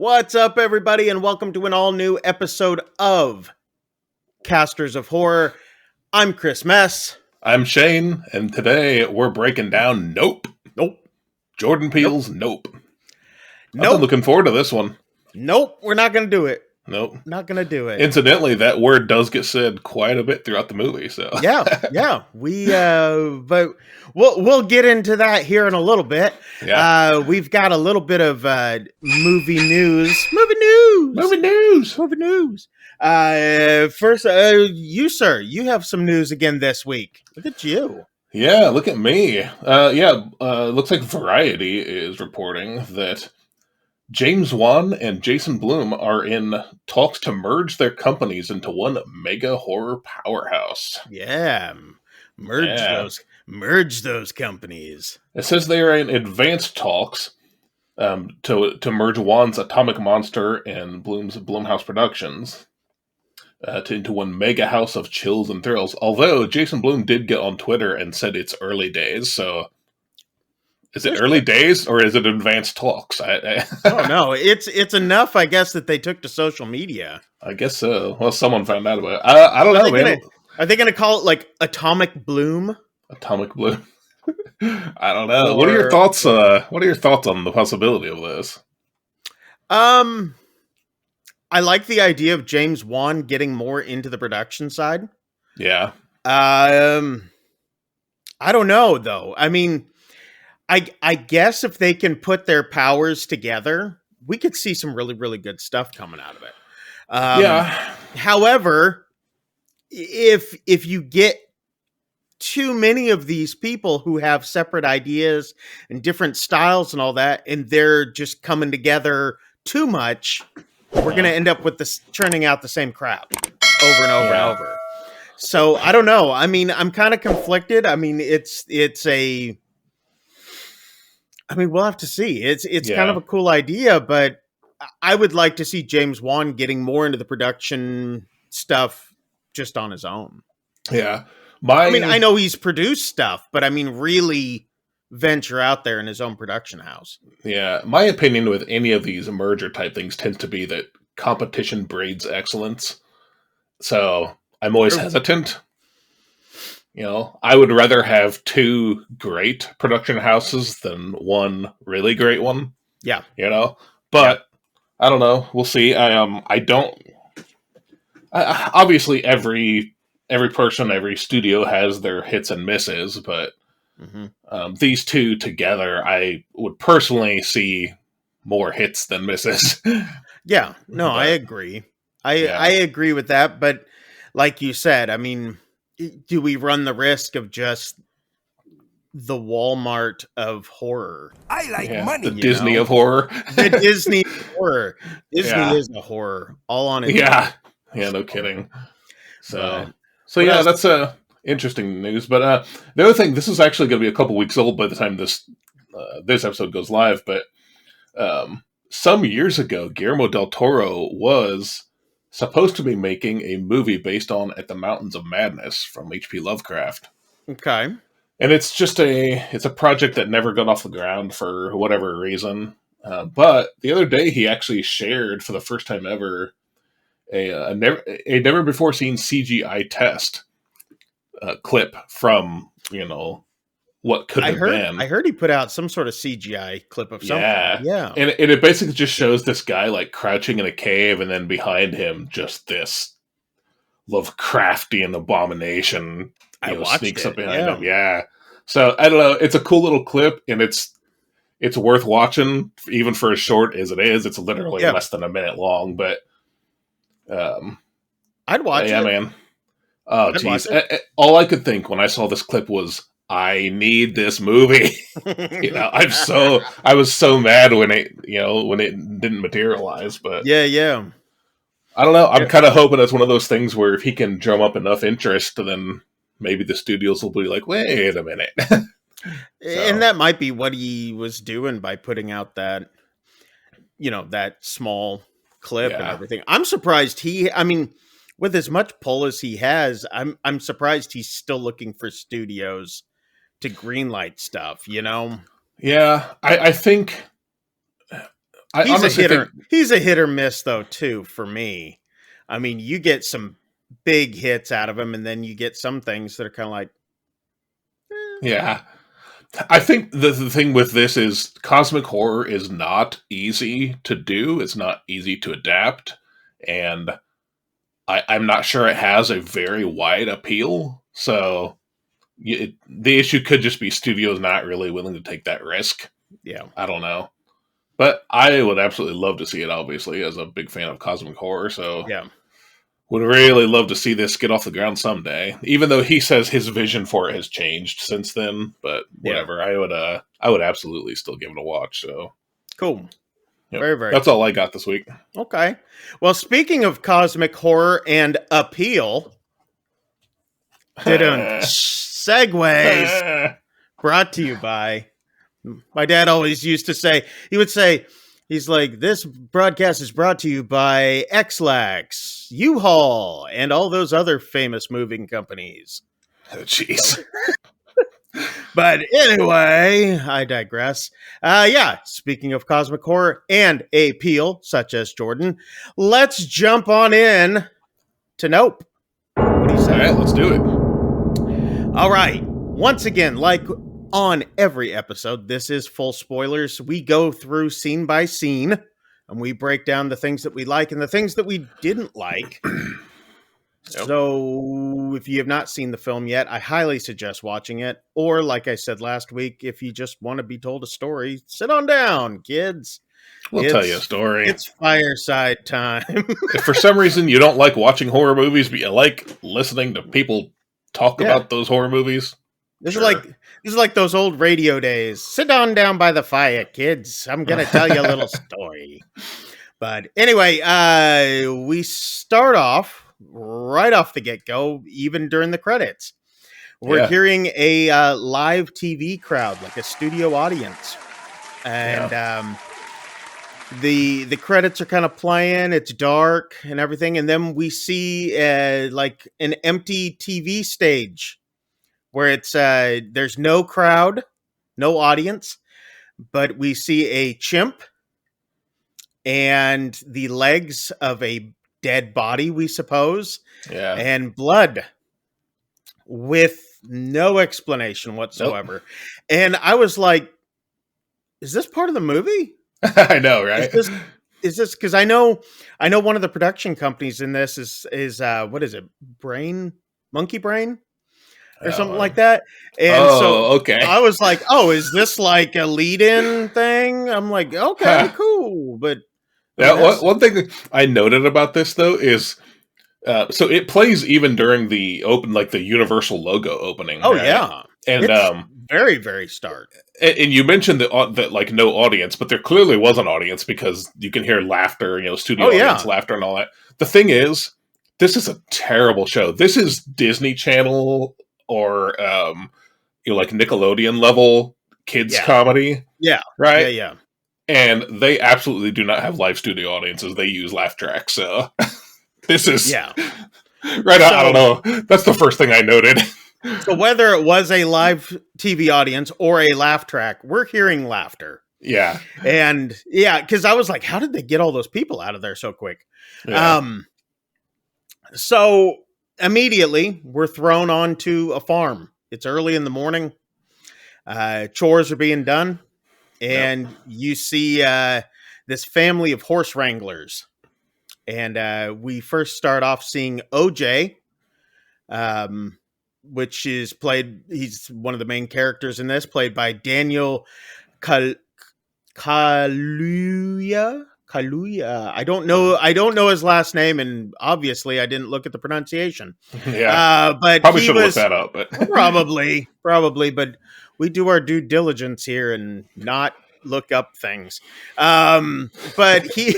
What's up, everybody, and welcome to an all-new episode of Casters of Horror. I'm Chris Mess. I'm Shane, and today we're breaking down Nope. Nope. Jordan Peele's Nope. I've been Nope. looking forward to this one. Nope. We're not going to do it. Nope. Not going to do it. Incidentally, that word does get said quite a bit throughout the movie, so. Yeah. But we'll get into that here in a little bit. Yeah. We've got a little bit of movie news. First, you, sir, you have some news again this week. Look at you. Yeah, look at me. Looks like Variety is reporting that James Wan and Jason Blum are in talks to merge their companies into one mega horror powerhouse. Yeah. Merge those companies. It says they are in advanced talks to merge Wan's Atomic Monster and Blum's Blumhouse Productions into one mega house of chills and thrills. Although Jason Blum did get on Twitter and said it's early days, so is it early days or is it advanced talks? I don't know. It's enough, I guess, that they took to social media. I guess so. Well, someone found out about it. I don't know, man. Are they going to call it like Atomic Bloom? Atomic Bloom. I don't know. What are your thoughts? What are your thoughts on the possibility of this? I like the idea of James Wan getting more into the production side. Yeah. I don't know though. I mean, I guess if they can put their powers together, we could see some really, really good stuff coming out of it. Yeah. However, if you get too many of these people who have separate ideas and different styles and all that, and they're just coming together too much, we're going to end up with this churning out the same crap over and over and over. So I don't know. I mean, I'm kind of conflicted. I mean, we'll have to see. It's kind of a cool idea, but I would like to see James Wan getting more into the production stuff just on his own. Yeah. I know he's produced stuff, but I mean, really venture out there in his own production house. Yeah. My opinion with any of these merger type things tends to be that competition breeds excellence. So I'm always hesitant. You know, I would rather have two great production houses than one really great one. Yeah. You know, but I don't know. We'll see. Obviously every person, every studio has their hits and misses, but these two together, I would personally see more hits than misses. Yeah, no, I agree. I agree with that, but like you said, I mean, do we run the risk of just the Walmart of horror? I like money. The Disney of horror. The Disney of horror. Disney is a horror all on its own. Yeah, no kidding. So yeah, that's interesting news. But the other thing, this is actually going to be a couple weeks old by the time this episode goes live. But some years ago, Guillermo del Toro was supposed to be making a movie based on At the Mountains of Madness from H.P. Lovecraft. Okay. And it's just a project that never got off the ground for whatever reason. But the other day, he actually shared for the first time ever a never before seen CGI test clip from, what could have been. I heard he put out some sort of CGI clip of something. Yeah. And it basically just shows this guy like crouching in a cave, and then behind him just this Lovecraftian abomination sneaks up behind him. Yeah. So I don't know. It's a cool little clip, and it's worth watching, even for as short as it is. It's literally less than a minute long, but I'd watch it. Yeah, man. Oh, geez. All I could think when I saw this clip was, I need this movie. I was so mad when it didn't materialize, but yeah. I don't know. I'm kind of hoping it's one of those things where if he can drum up enough interest, then maybe the studios will be like, wait a minute. And that might be what he was doing by putting out that, that small clip and everything. I'm surprised with as much pull as he has, I'm surprised he's still looking for studios to greenlight stuff, Yeah, I think I He's a honestly hitter. think, He's a hit or miss though too for me. I mean, you get some big hits out of him, and then you get some things that are kind of like, eh. yeah. I think the thing with this is cosmic horror is not easy to do. It's not easy to adapt, and I'm not sure it has a very wide appeal. So the issue could just be studios not really willing to take that risk. Yeah. I don't know, but I would absolutely love to see it. Obviously, as a big fan of cosmic horror, so Yeah. would really love to see this get off the ground someday. Even though he says his vision for it has changed since then, but whatever. Yeah. I would absolutely still give it a watch. So Cool. yep. Very, very That's all I got this week. Okay. Well, speaking of cosmic horror and appeal, segues brought to you by, my dad always used to say, he's like, this broadcast is brought to you by X-Lax, U-Haul, and all those other famous moving companies. Jeez. But anyway, I digress. Speaking of cosmic horror and appeal, such as Jordan, let's jump on in to Nope. What do you say? All right, let's do it. All right. Once again, like on every episode, this is full spoilers. We go through scene by scene, and we break down the things that we like and the things that we didn't like. Yep. So if you have not seen the film yet, I highly suggest watching it. Or like I said last week, if you just want to be told a story, sit on down, kids. We'll tell you a story. It's fireside time. If for some reason you don't like watching horror movies, but you like listening to people talk about those horror movies, This is like those old radio days. Sit on down by the fire, kids. I'm gonna tell you a little story. But anyway, we start off right off the get-go, even during the credits. We're hearing a live TV crowd, like a studio audience. And the credits are kind of playing, it's dark and everything, and then we see like an empty TV stage where it's there's no crowd, no audience, but we see a chimp and the legs of a dead body, we suppose, and blood with no explanation whatsoever. Nope. And I was like, is this part of the movie? I know, right? Is this because I know one of the production companies in this is what is it, Monkey Brain or something like that. And okay. I was like, oh, is this like a lead-in thing? I'm like, okay, cool. But one thing I noted about this though is so it plays even during the open, like the Universal logo opening. Oh, right? yeah. And it's very, very start. And you mentioned that like no audience, but there clearly was an audience because you can hear laughter, studio audience laughter and all that. The thing is, this is a terrible show. This is Disney Channel or like Nickelodeon level kids comedy. Yeah. Right? Yeah. And they absolutely do not have live studio audiences. They use laugh tracks. So this is right. I don't know. That's the first thing I noted. So whether it was a live TV audience or a laugh track, we're hearing laughter. Yeah. And because I was like, how did they get all those people out of there so quick? Yeah. So immediately we're thrown onto a farm. It's early in the morning. Chores are being done. And you see this family of horse wranglers. And we first start off seeing OJ, which is he's one of the main characters in this, played by Daniel Kaluuya. I don't know his last name, and obviously I didn't look at the pronunciation. Yeah, but probably should have looked that up. But probably, but we do our due diligence here and not look up things. But he,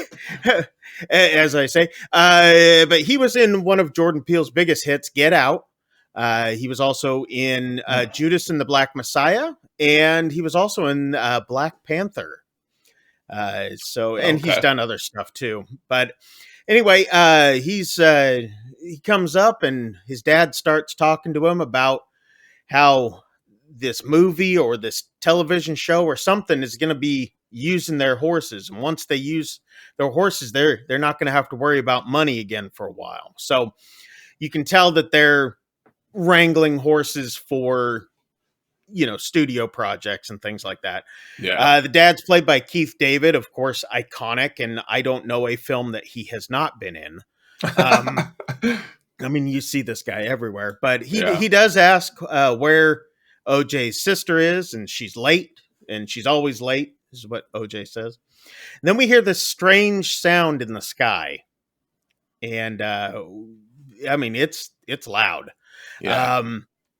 as I say, but he was in one of Jordan Peele's biggest hits, Get Out. He was also in Judas and the Black Messiah, and he was also in Black Panther. And he's done other stuff too. But anyway, he comes up and his dad starts talking to him about how this movie or this television show or something is going to be using their horses, and once they use their horses, they're not going to have to worry about money again for a while. So you can tell that they're wrangling horses for, studio projects and things like that. Yeah. The dad's played by Keith David, of course, iconic, and I don't know a film that he has not been in. I mean, you see this guy everywhere, but he does ask where OJ's sister is, and she's late, and she's always late, is what OJ says. And then we hear this strange sound in the sky, and I mean, it's loud. Yeah.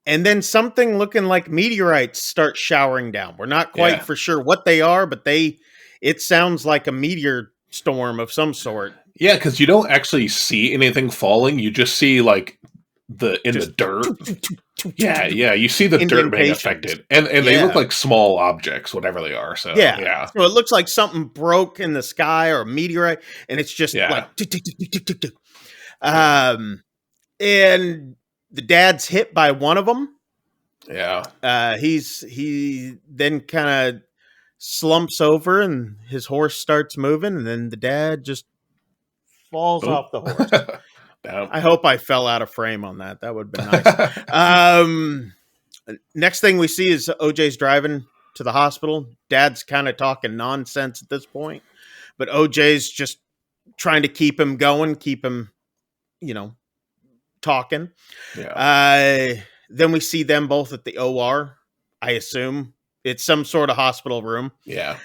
And then something looking like meteorites start showering down. We're not quite for sure what they are, but it sounds like a meteor storm of some sort. Yeah, because you don't actually see anything falling. You just see like the dirt. Yeah, you see the dirt being affected, and they look like small objects, whatever they are. So yeah. So it looks like something broke in the sky or a meteorite, and it's just like tick, tick, tick, tick, tick, tick, tick. And the dad's hit by one of them. Yeah. He then kind of slumps over, and his horse starts moving, and then the dad just falls off the horse. I hope I fell out of frame on that. That would have been nice. Next thing we see is OJ's driving to the hospital. Dad's kind of talking nonsense at this point, but OJ's just trying to keep him going, keep him, talking. Yeah. Then we see them both at the OR. I assume it's some sort of hospital room. Yeah.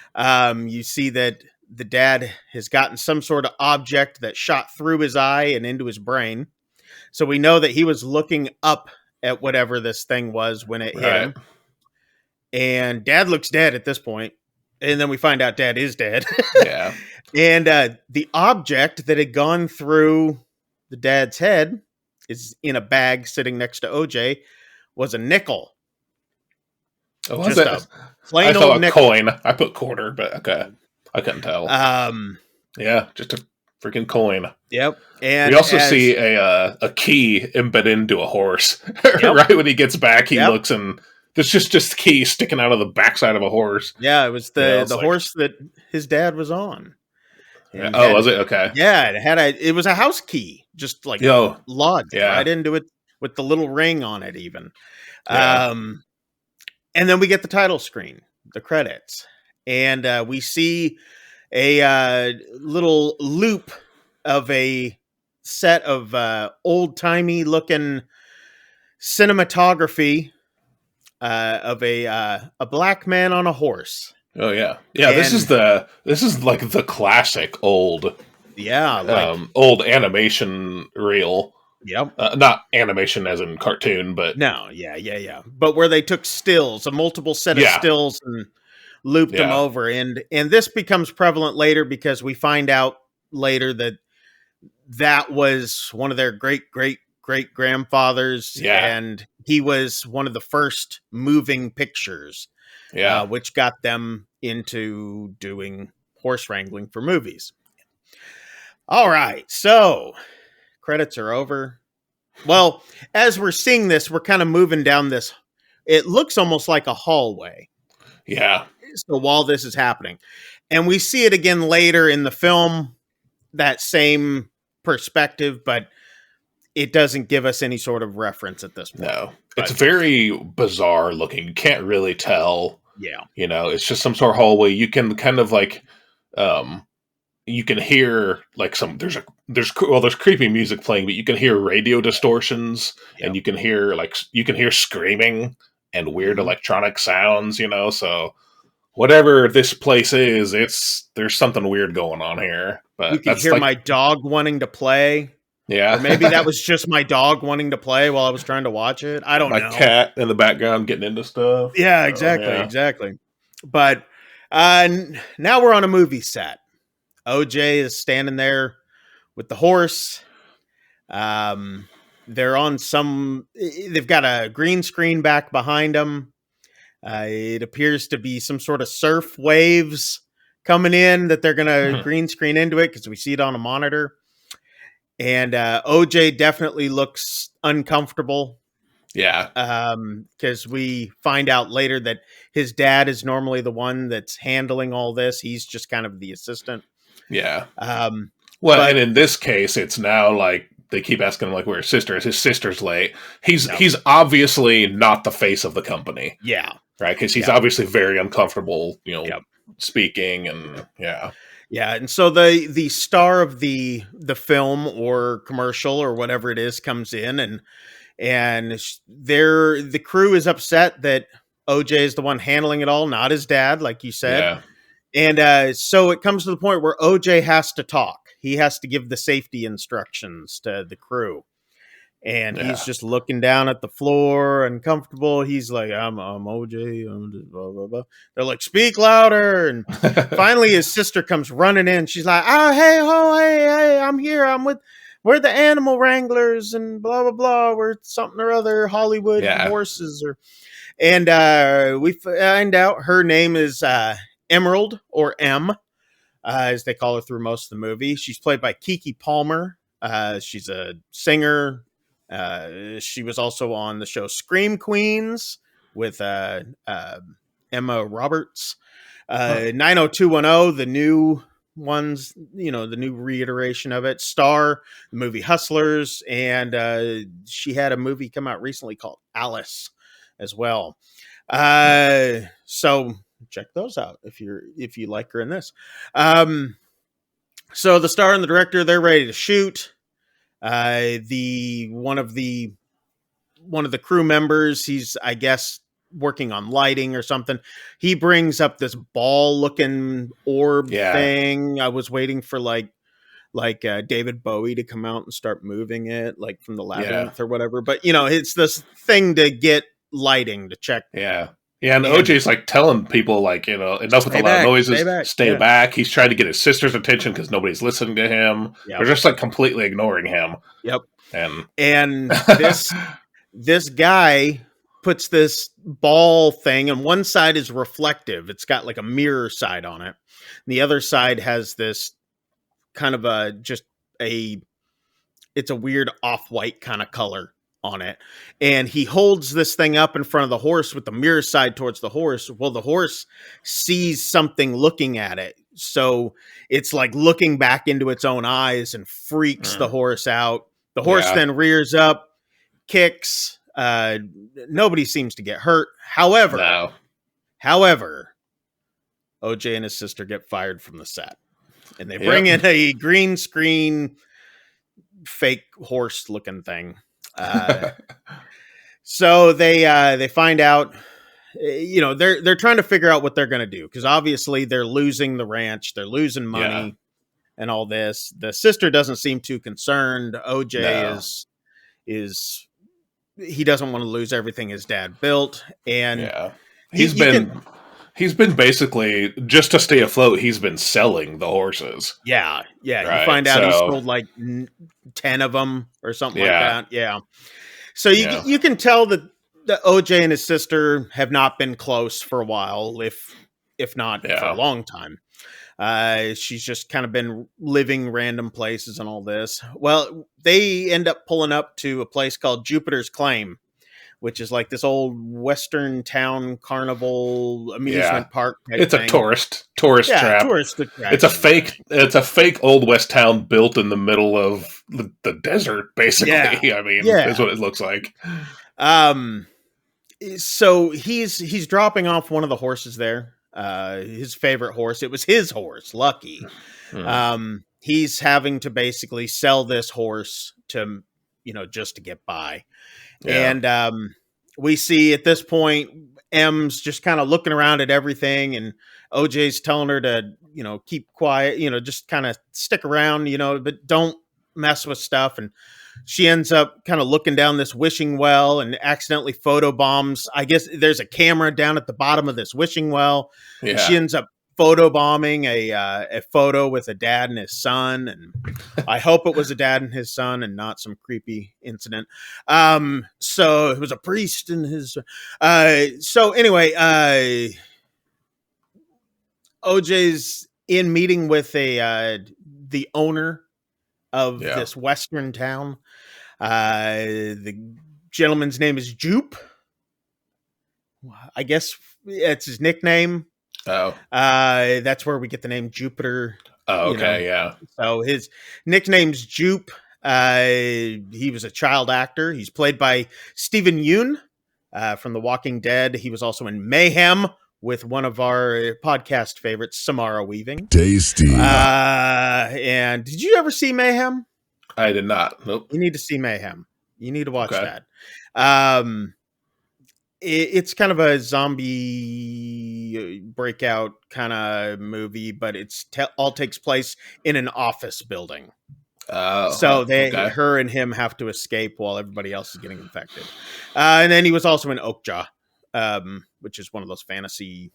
You see that the dad has gotten some sort of object that shot through his eye and into his brain. So we know that he was looking up at whatever this thing was when it hit him. And dad looks dead at this point. And then we find out dad is dead. Yeah. And the object that had gone through the dad's head is in a bag sitting next to OJ, was a nickel. Oh, was it? Plain I thought old a nickel. coin. I put quarter, but okay. I couldn't tell. Yeah, just a freaking coin. Yep. And we also see a key embedded into a horse. Right when he gets back, he looks, and there's just the key sticking out of the backside of a horse. Yeah, it was the horse that his dad was on. And was it? Okay. Yeah, it was a house key, just like lodged right into it with the little ring on it even. Yeah. And then we get the title screen, the credits, and we see a little loop of a set of old-timey looking cinematography of a black man on a horse. Oh yeah, yeah. And this is like the classic old, old animation reel. Yep. Not animation as in cartoon, but no, yeah. But where they took stills, a multiple set of stills, and looped them over, and this becomes prevalent later because we find out later that was one of their great grandfathers, and he was one of the first moving pictures. Which got them into doing horse wrangling for movies. All right, so credits are over. Well, as we're seeing this, we're kind of moving down this. It looks almost like a hallway. Yeah. So while this is happening, and we see it again later in the film, that same perspective, but it doesn't give us any sort of reference at this point. No, it's very bizarre looking. You can't really tell. Yeah. It's just some sort of hallway. You can kind of like, you can hear like there's creepy music playing, but you can hear radio distortions, and you can hear screaming and weird electronic sounds, so whatever this place is, there's something weird going on here. But you can hear my dog wanting to play. Yeah. Or maybe that was just my dog wanting to play while I was trying to watch it. I don't know. My cat in the background getting into stuff. Yeah, exactly. But now we're on a movie set. OJ is standing there with the horse. They're on they've got a green screen back behind them. It appears to be some sort of surf waves coming in that they're going to green screen into it because we see it on a monitor. And OJ definitely looks uncomfortable. Yeah. Because we find out later that his dad is normally the one that's handling all this. He's just kind of the assistant. Yeah. Um, Well, and but in this case, it's now like they keep asking him like where his sister is. His sister's late. He's Yep. he's obviously not the face of the company, yeah, right? Because he's yeah, obviously very uncomfortable, yep. speaking and yeah, Yeah, and so the star of the film or commercial or whatever it is comes in, and they're the crew is upset that OJ is the one handling it all, not his dad, like you said. yeah, And so it comes to the point where OJ has to talk. He has to give the safety instructions to the crew. And he's yeah, just looking down at the floor, uncomfortable. He's like, I'm OJ. I'm just blah, blah, blah. They're like, speak louder. And finally, his sister comes running in. She's like, oh, hey, ho, hey, I'm here. We're the animal wranglers and blah, blah, blah. We're something or other, Hollywood yeah, horses. And we find out her name is Emerald, or M, as they call her through most of the movie. She's played by Kiki Palmer. She's a singer. She was also on the show Scream Queens with Emma Roberts. huh. 90210, the new ones, the new reiteration of it. Star, the movie Hustlers, and she had a movie come out recently called Alice as well. So check those out if you like her in this. So the star and the director, they're ready to shoot. The one of the crew members, he's, I guess, working on lighting or something. He brings up this ball looking orb Yeah, thing. I was waiting for like David Bowie to come out and start moving it, like from the yeah, Labyrinth or whatever. But it's this thing to get lighting to check. yeah. Yeah, and And OJ's like telling people like enough with a stay lot of back, stay noises, back. stay Yeah, back. He's trying to get his sister's attention because nobody's listening to him. They're yep, just like completely ignoring him, yep. and And this guy puts this ball thing, and one side is reflective. It's got like a mirror side on it. And the other side has this kind of it's a weird off-white kind of color on it. And he holds this thing up in front of the horse with the mirror side towards the horse. Well, the horse sees something looking at it. So it's like looking back into its own eyes and freaks the horse out. The horse yeah, then rears up, kicks. Nobody seems to get hurt. However, no, OJ and his sister get fired from the set, and they yep, bring in a green screen fake horse looking thing. So they find out, they're trying to figure out what they're going to do, because obviously they're losing the ranch, they're losing money, yeah, and all this. The sister doesn't seem too concerned. OJ no, is he doesn't want to lose everything his dad built, and yeah. he He's you been can he's been basically just to stay afloat. He's been selling the horses, yeah, you right? find out he So sold like 10 of them or something like yeah, that. Yeah. So yeah, you can tell that the OJ and his sister have not been close for a while, if not for a yeah, long time. She's just kind of been living random places and all this. Well, they end up pulling up to a place called Jupiter's Claim, which is like this old Western town carnival yeah. amusement park type It's a thing. tourist Yeah, trap. tourist It's a attraction. fake. It's a fake old west town built in the middle of the desert. Basically, Yeah, I mean, is yeah. what it looks like. Um, so he's dropping off one of the horses there. His favorite horse. It was his horse, Lucky. Hmm. He's having to basically sell this horse to, just to get by. Yeah, And we see at this point, M's just kind of looking around at everything, and OJ's telling her to, keep quiet, just kind of stick around, but don't mess with stuff. And she ends up kind of looking down this wishing well and accidentally photobombs. I guess there's a camera down at the bottom of this wishing well, and she yeah, ends up photobombing a photo with a dad and his son. And I hope it was a dad and his son and not some creepy incident. So it was a priest and his. So anyway, OJ's in meeting with the owner of yeah, this western town. The gentleman's name is Jupe. I guess it's his nickname. Oh. That's where we get the name Jupiter. Oh, okay, yeah. So his nickname's Jupe. He was a child actor. He's played by Stephen Yeun from The Walking Dead. He was also in Mayhem with one of our podcast favorites, Samara Weaving. Tasty. And did you ever see Mayhem? I did not. Nope. You need to see Mayhem. You need to watch that. It's kind of a zombie breakout kind of movie, but it's all takes place in an office building. So her and him have to escape while everybody else is getting infected. And then he was also in Okja, which is one of those fantasy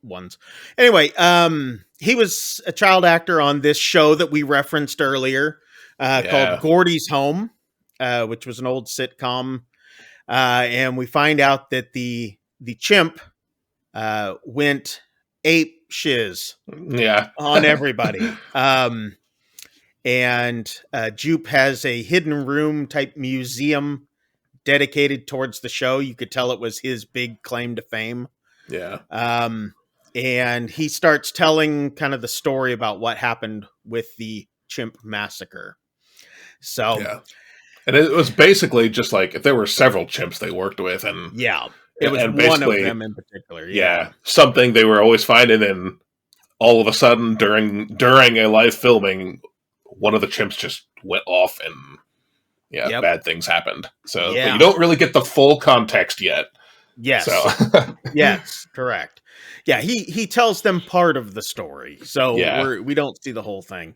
ones. Anyway, he was a child actor on this show that we referenced earlier, called Gordy's Home, which was an old sitcom. And we find out that the chimp went ape shiz on everybody. And Jupe has a hidden room type museum dedicated towards the show. You could tell it was his big claim to fame. Yeah. And he starts telling kind of the story about what happened with the chimp massacre. So, and it was basically just like if there were several chimps they worked with, and it was one of them in particular. Yeah, something they were always finding, and all of a sudden during a live filming, one of the chimps just went off, and bad things happened. So but you don't really get the full context yet. Yes. So. Yes, correct. Yeah, he tells them part of the story, so we don't see the whole thing.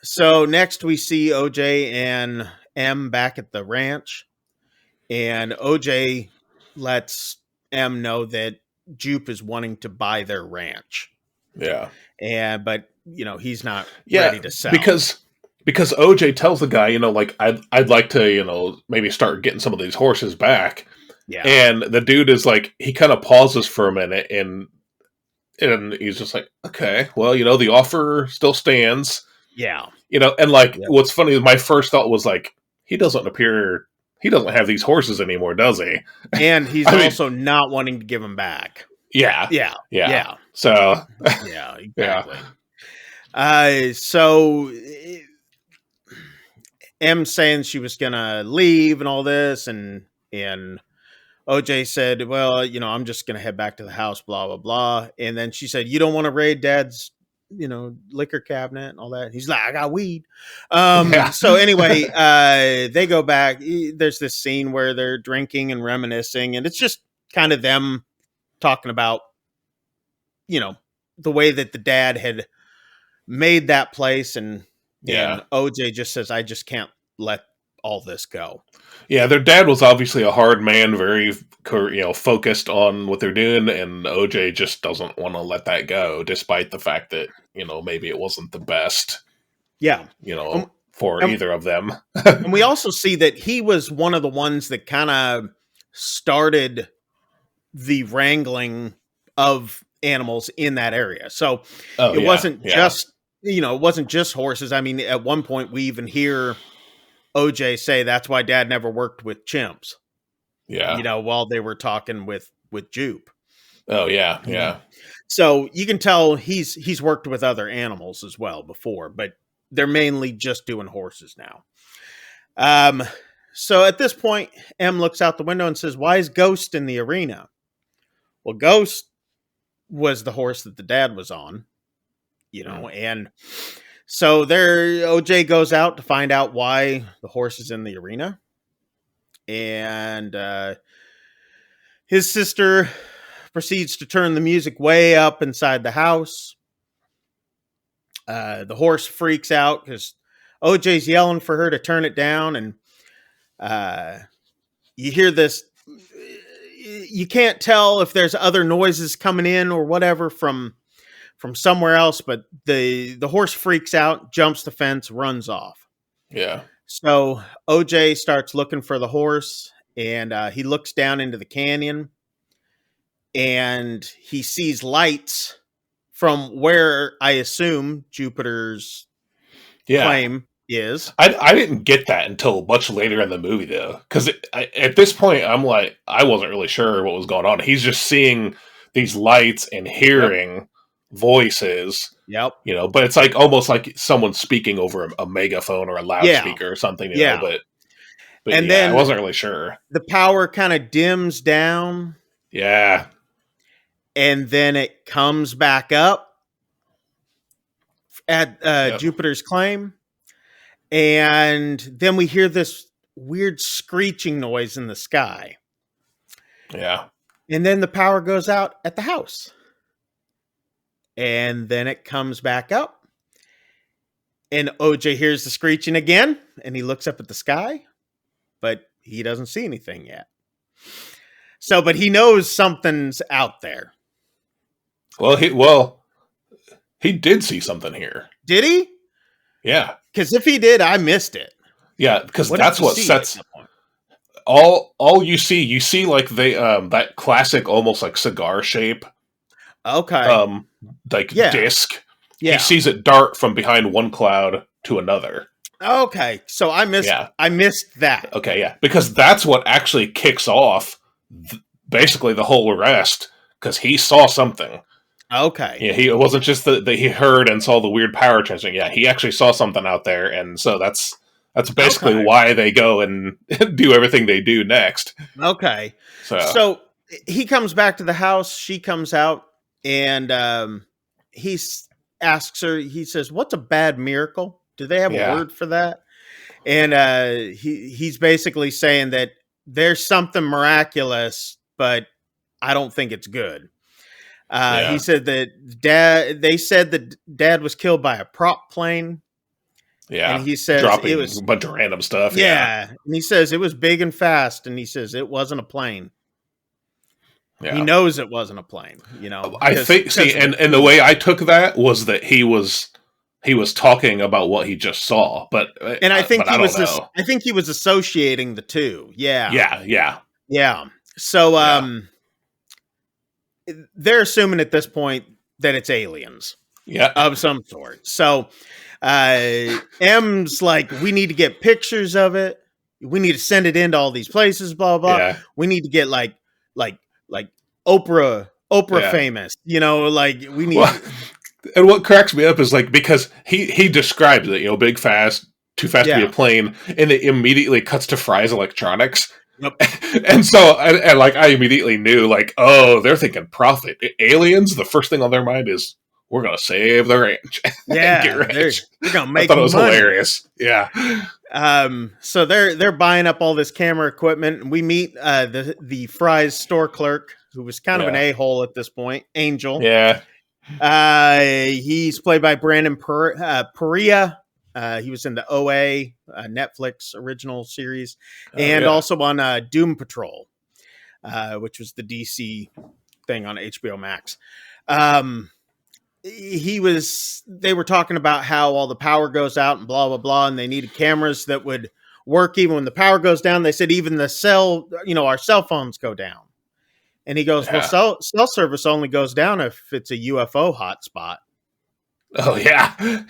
So next we see OJ and M back at the ranch, and OJ lets M know that Jupe is wanting to buy their ranch. Yeah. But he's not ready to sell because OJ tells the guy, like I'd like to, maybe start getting some of these horses back. Yeah. And the dude is like, he kind of pauses for a minute and he's just like, okay, well, the offer still stands. Yeah. And what's funny is my first thought was like, he doesn't have these horses anymore, does he? And he's also not wanting to give them back. Yeah. Yeah. So. Yeah, exactly. So M saying she was going to leave and all this. And OJ said, well, I'm just going to head back to the house, blah, blah, blah. And then she said, you don't want to raid Dad's, liquor cabinet and all that. He's like, I got weed. So anyway, they go back. There's this scene where they're drinking and reminiscing, and it's just kind of them talking about, the way that the dad had made that place. And OJ just says, I just can't let all this go. Yeah, their dad was obviously a hard man, very focused on what they're doing, and OJ just doesn't want to let that go, despite the fact that maybe it wasn't the best. Yeah, for either of them. And we also see that he was one of the ones that kind of started the wrangling of animals in that area. So it wasn't just it wasn't just horses. I mean, at one point we even hear OJ say that's why Dad never worked with chimps. Yeah. While they were talking with Jupe. Oh yeah, yeah. So you can tell he's worked with other animals as well before, but they're mainly just doing horses now. So at this point, M looks out the window and says, "Why is Ghost in the arena?" Well, Ghost was the horse that the dad was on, and so OJ goes out to find out why the horse is in the arena. And his sister proceeds to turn the music way up inside the house. The horse freaks out because OJ's yelling for her to turn it down. And you hear this. You can't tell if there's other noises coming in or whatever from somewhere else, but the horse freaks out, jumps the fence, runs off. Yeah. So OJ starts looking for the horse, and he looks down into the canyon, and he sees lights from where I assume Jupiter's claim is. I didn't get that until much later in the movie, though, because at this point, I'm like, I wasn't really sure what was going on. He's just seeing these lights and Yep. hearing voices, Yep. but it's like almost like someone speaking over a megaphone or a loudspeaker or something, Yeah. but And yeah, then I wasn't really sure. the power kind of dims down, Yeah. and then it comes back up at Yep. Jupiter's claim. And then we hear this weird screeching noise in the sky. Yeah. And then the power goes out at the house. And then it comes back up. And OJ hears the screeching again. And he looks up at the sky. But he doesn't see anything yet. So, but he knows something's out there. Well, he did see something here. Did he? Yeah. Because if he did, I missed it. Yeah, because that's what sets at point? all you see like they that classic almost like cigar shape. Okay. Disc. Yeah. He sees it dart from behind one cloud to another. Okay. So I missed that. Okay, yeah. Because that's what actually kicks off basically the whole rest, because he saw something. Okay. Yeah, it wasn't just that he heard and saw the weird power transmission. Yeah, he actually saw something out there, and so that's basically why they go and do everything they do next. Okay. So he comes back to the house, she comes out, and he asks her, he says, "What's a bad miracle? Do they have a word for that?" And he's basically saying that there's something miraculous, but I don't think it's good. He said that they said that dad was killed by a prop plane. Yeah. And he says dropping a bunch of random stuff. Yeah. And he says it was big and fast. And he says it wasn't a plane. Yeah. He knows it wasn't a plane, I think, and the way I took that was that he was talking about what he just saw, and I think I think he was associating the two. Yeah. Yeah. So, they're assuming at this point that it's aliens. Yeah. Of some sort. So, M's like, we need to get pictures of it. We need to send it into all these places, blah, blah. Yeah. We need to get like Oprah famous, like we need. Well, and what cracks me up is like, because he describes it, big, fast, too fast to be a plane, and it immediately cuts to Fry's Electronics. Yep. And so, and like, I immediately knew, like, oh, they're thinking profit. Aliens, the first thing on their mind is, we're going to save the ranch. Yeah. Get rich. They're going to make I thought it was money. Hilarious. Yeah. So they're buying up all this camera equipment, and we meet the Fry's store clerk, who was kind of an a-hole at this point, Angel. Yeah. He's played by Brandon Perea. He was in the OA Netflix original series, and also on Doom Patrol, which was the DC thing on HBO Max. They were talking about how all the power goes out and blah, blah, blah. And they needed cameras that would work even when the power goes down. They said, even our cell phones go down. And he goes, well, cell service only goes down if it's a UFO hotspot. Oh yeah.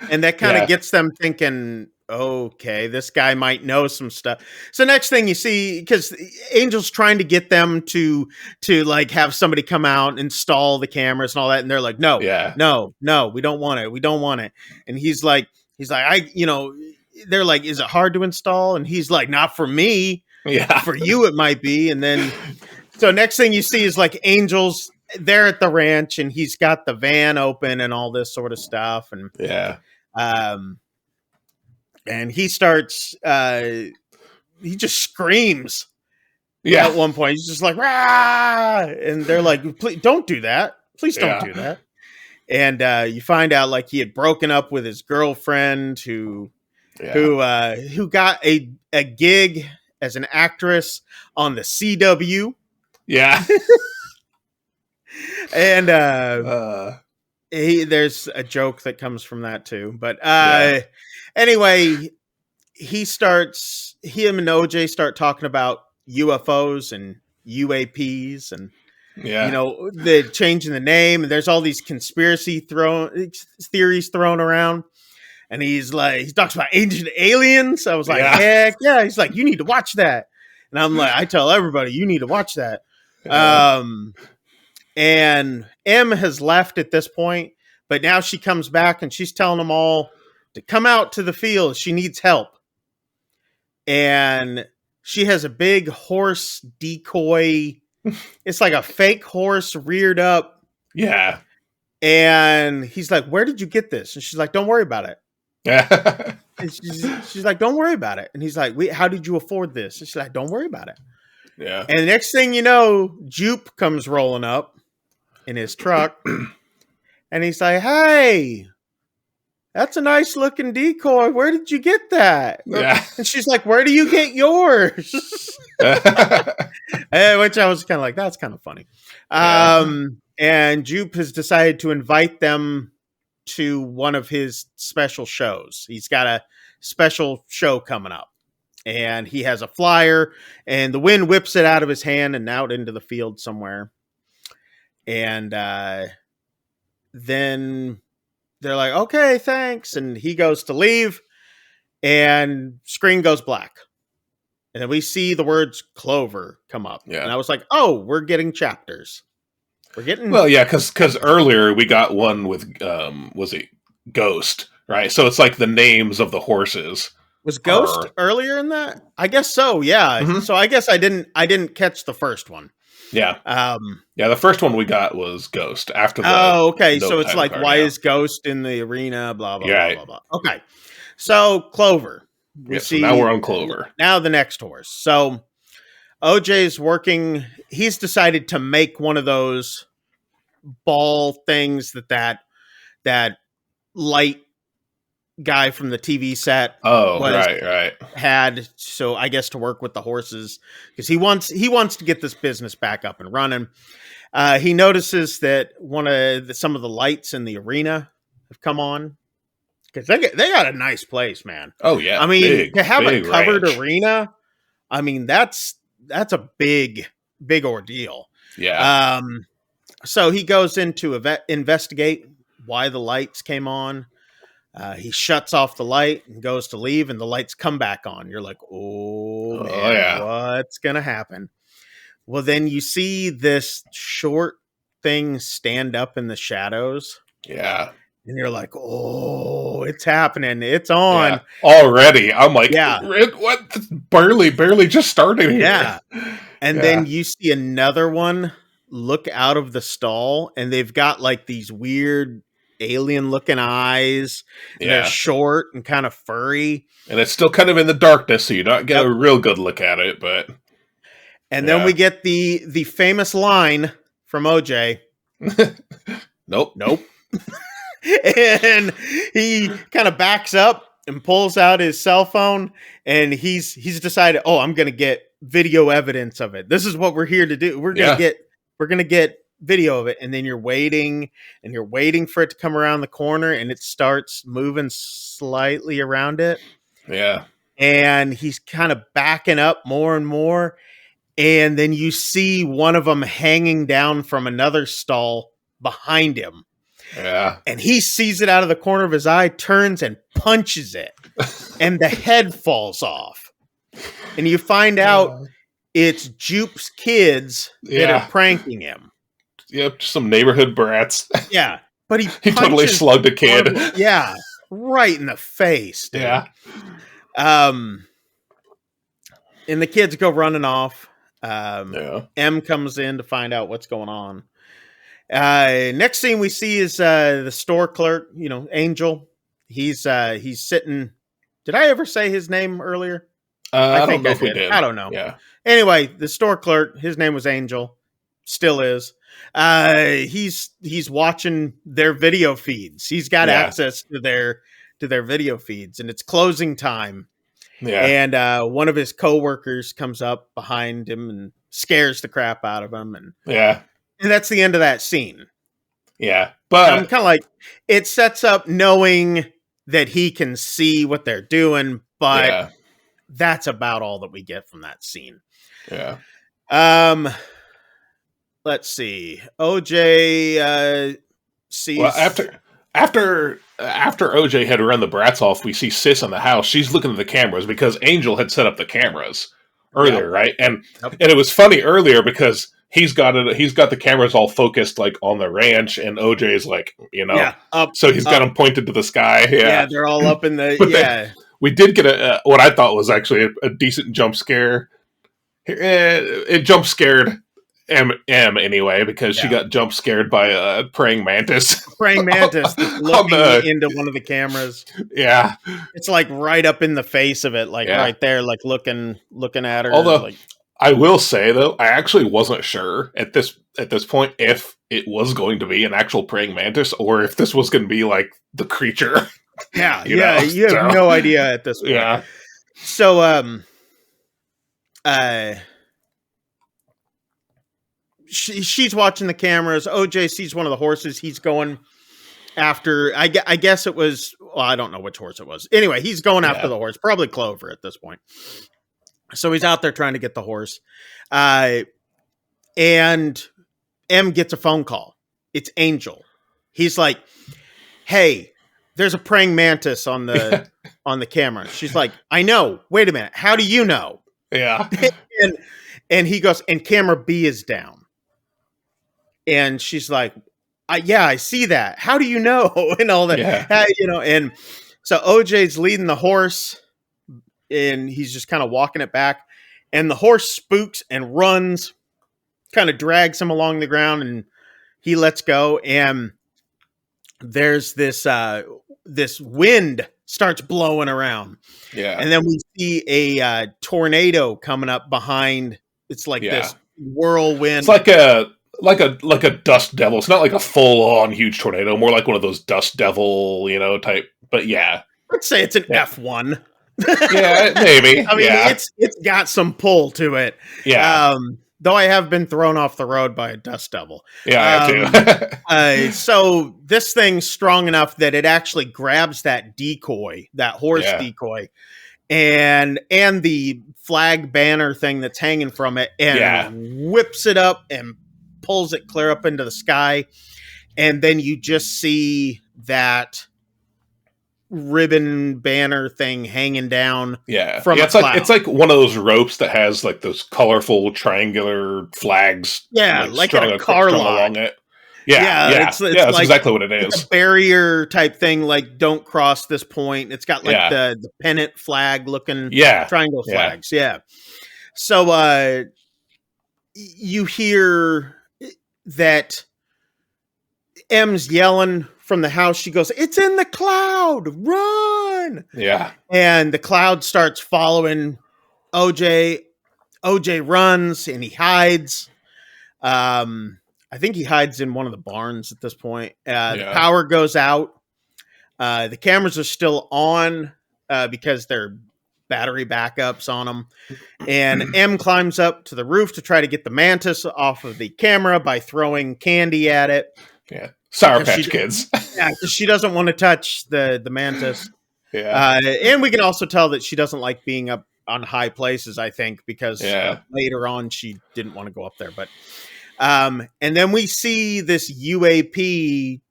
And that kind of gets them thinking, okay, this guy might know some stuff. So next thing you see, because Angel's trying to get them to like have somebody come out and install the cameras and all that, and they're like, no, we don't want it, and he's like, they're like, is it hard to install? And he's like, not for me, for you it might be. And then so next thing you see is like Angel's there at the ranch, and he's got the van open and all this sort of stuff, and and he starts, he just screams. Yeah. At one point, he's just like, rah! And they're like, please don't do that. Please don't do that. And you find out like he had broken up with his girlfriend who got a gig as an actress on the CW. Yeah. And there's a joke that comes from that too. But anyway, him and OJ start talking about UFOs and UAPs and the changing the name, and there's all these conspiracy theories thrown around. and he talks about ancient aliens. I was like, Yeah. heck yeah. He's like, you need to watch that. And I'm like, I tell everybody, you need to watch that. And M has left at this point, but now she comes back and she's telling them all to come out to the field. She needs help. And she has a big horse decoy. It's like a fake horse reared up. Yeah. And he's like, where did you get this? And she's like, don't worry about it. Yeah. And she's like, don't worry about it. And he's like, how did you afford this? And she's like, don't worry about it. Yeah. And the next thing you know, Jupe comes rolling up in his truck. And he's like, hey, that's a nice looking decoy. Where did you get that? Yeah. And she's like, where do you get yours? Which I was kind of like, that's kind of funny. And Jupe has decided to invite them to one of his special shows. He's got a special show coming up. And he has a flyer, and the wind whips it out of his hand and out into the field somewhere. And then they're like, okay, thanks. And he goes to leave, and screen goes black. And then we see the words Clover come up. Yeah. And I was like, oh, we're getting chapters. We're getting... Well, yeah, because earlier we got one with, was it Ghost, right? So it's like the names of the horses. Was Ghost earlier in that? I guess so, yeah. Mm-hmm. So I guess I didn't catch the first one. Yeah. Yeah, the first one we got was Ghost after the... Oh, okay. So it's like, why is Ghost in the arena? Blah, blah, blah, blah, blah. Okay. So, Clover. So now we're on Clover. Now the next horse. So, OJ's working... He's decided to make one of those ball things that light guy from the TV set had, so I guess to work with the horses, because he wants to get this business back up and running. He notices that some of the lights in the arena have come on, because they got a nice place, man. Oh yeah, I mean, to have a covered ranch. Arena, I mean that's a big ordeal. Yeah. So he goes in to investigate why the lights came on. He shuts off the light and goes to leave, and the lights come back on. You're like, oh man, yeah. What's going to happen? Well, then you see this short thing stand up in the shadows. Yeah. And you're like, oh, it's happening. It's on. Yeah. Already. I'm like, yeah. What? Barely just started here. Yeah. And then you see another one look out of the stall, and they've got like these weird alien looking eyes. And they're short and kind of furry, and it's still kind of in the darkness, so you don't get a real good look at it. But then we get the famous line from OJ. Nope. And he kind of backs up and pulls out his cell phone, and he's decided, oh, I'm gonna get video evidence of it. This is what we're here to do. We're gonna get video of it. And then you're waiting for it to come around the corner, and it starts moving slightly around it. Yeah. And he's kind of backing up more and more. And then you see one of them hanging down from another stall behind him. Yeah. And he sees it out of the corner of his eye, turns and punches it. And the head falls off. And you find out it's Jupe's kids that are pranking him. Yep, just some neighborhood brats. Yeah, but he totally slugged a kid. Right in the face, dude. Yeah. And the kids go running off. M comes in to find out what's going on. Next scene we see is the store clerk, Angel. He's sitting. Did I ever say his name earlier? I don't know if we did. I don't know. Yeah. Anyway, the store clerk, his name was Angel. Still is. He's watching their video feeds. He's got access to their video feeds, and it's closing time. Yeah. And one of his coworkers comes up behind him and scares the crap out of him, and that's the end of that scene. Yeah. But I'm kind of like, it sets up knowing that he can see what they're doing, but that's about all that we get from that scene. Yeah. Let's see. OJ sees. Well, after OJ had run the brats off, we see Sis in the house. She's looking at the cameras because Angel had set up the cameras earlier, right? And it was funny earlier because he's got the cameras all focused like on the ranch, and OJ is like, so he's got them pointed to the sky. Yeah, they're all up in the Then we did get what I thought was actually a decent jump scare. It jump scared M anyway because she got jump scared by a praying mantis. Praying mantis looking into one of the cameras. Yeah, it's like right up in the face of it, like right there, like looking at her. Although like, I will say though, I actually wasn't sure at this point if it was going to be an actual praying mantis or if this was going to be like the creature. Yeah, you have no idea at this point. Yeah. So, she's watching the cameras. OJ sees one of the horses. He's going after. I guess it was. Well, I don't know which horse it was. Anyway, he's going after the horse. Probably Clover at this point. So he's out there trying to get the horse, and M gets a phone call. It's Angel. He's like, "Hey, there's a praying mantis on the on the camera." She's like, "I know. Wait a minute. How do you know?" Yeah. and he goes, "And camera B is down." And she's like, I see that. How do you know? And all that. Yeah. And so OJ's leading the horse and he's just kind of walking it back. And the horse spooks and runs, kind of drags him along the ground, and he lets go. And there's this wind starts blowing around. Yeah. And then we see a tornado coming up behind. It's like this whirlwind. It's like a dust devil. It's not like a full on huge tornado, more like one of those dust devil, type. But yeah. Let's say it's an F1. Yeah, maybe. I mean, it's got some pull to it. Yeah. Though I have been thrown off the road by a dust devil. Yeah, I have too. So this thing's strong enough that it actually grabs that decoy, that horse decoy, and the flag banner thing that's hanging from it, and whips it up and pulls it clear up into the sky. And then you just see that ribbon banner thing hanging down from a cloud. It's like one of those ropes that has like those colorful triangular flags like a car along it. It's that's like, exactly what it is. It's a barrier type thing, like don't cross this point. It's got like the pennant flag looking triangle flags. So you hear that M's yelling from the house. She goes, "It's in the cloud, run!" Yeah. And the cloud starts following OJ. OJ runs and he hides. I think he hides in one of the barns at this point. The power goes out. The cameras are still on because they're battery backups on them. And M climbs up to the roof to try to get the mantis off of the camera by throwing candy at it. Yeah. Sour Patch Kids. Because she doesn't want to touch the mantis. Yeah. And we can also tell that she doesn't like being up on high places, I think, because later on she didn't want to go up there. But and then we see this UAP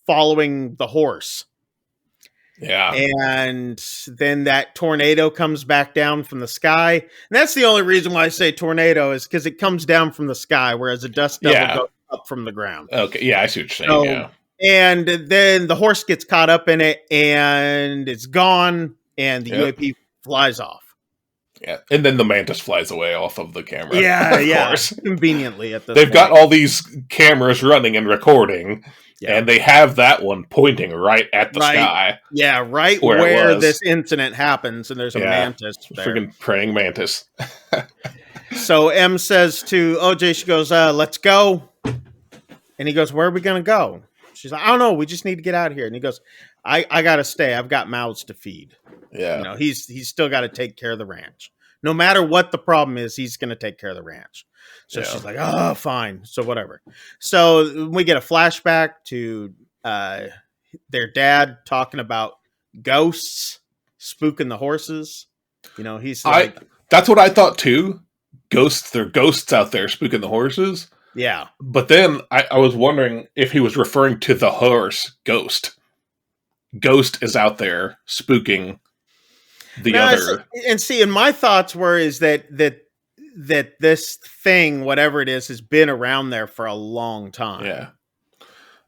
following the horse. Yeah. And then that tornado comes back down from the sky. And that's the only reason why I say tornado is because it comes down from the sky, whereas a dust devil goes up from the ground. Okay. Yeah, I see what you're saying. And then the horse gets caught up in it and it's gone and the UAP flies off. Yeah. And then the mantis flies away off of the camera. Of course. Conveniently at this They've point. got all these cameras running and recording. Yeah. And they have that one pointing right at the sky. Yeah, right where this incident happens, and there's a mantis there. Freaking praying mantis. So M says to OJ, she goes, "Let's go." And he goes, "Where are we going to go?" She's like, "I don't know. We just need to get out of here." And he goes, I got to stay. I've got mouths to feed. Yeah. He's still got to take care of the ranch. No matter what the problem is, he's going to take care of the ranch. So she's like, "Oh, fine." So whatever. So we get a flashback to their dad talking about ghosts spooking the horses. He's like, that's what I thought too. Ghosts, there are ghosts out there spooking the horses. Yeah. But then I was wondering if he was referring to the horse ghost. Ghost is out there spooking the No, other. and see, and my thoughts were is that this thing, whatever it is, has been around there for a long time. Yeah.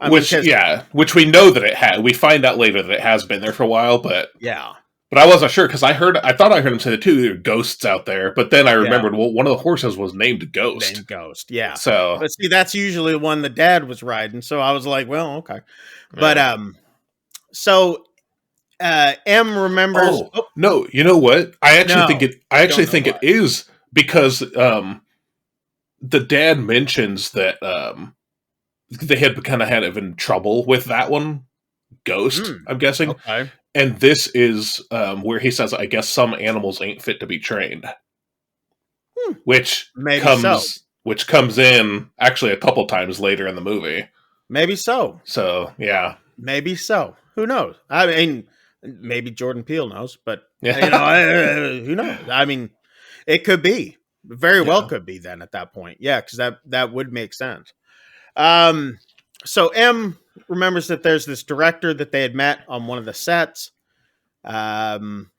I which mean, which we know that it had. We find out later that it has been there for a while, but yeah. But I wasn't sure because I thought I heard him say that too. There are ghosts out there, but then I remembered, well, one of the horses was named Ghost. Named Ghost, yeah. So, but see, that's usually the one the dad was riding. So I was like, well, okay. But so M remembers. Oh, no, you know what? I actually think it is because the dad mentions that they had kind of had in trouble with that one, Ghost. I'm guessing. Okay. And this is where he says, I guess some animals ain't fit to be trained. Which comes in actually a couple times later in the movie. Maybe so. So, yeah. Maybe so. Who knows? I mean, maybe Jordan Peele knows, but who knows? I mean, it could be. Very well could be then at that point. Yeah, because that would make sense. So M remembers that there's this director that they had met on one of the sets.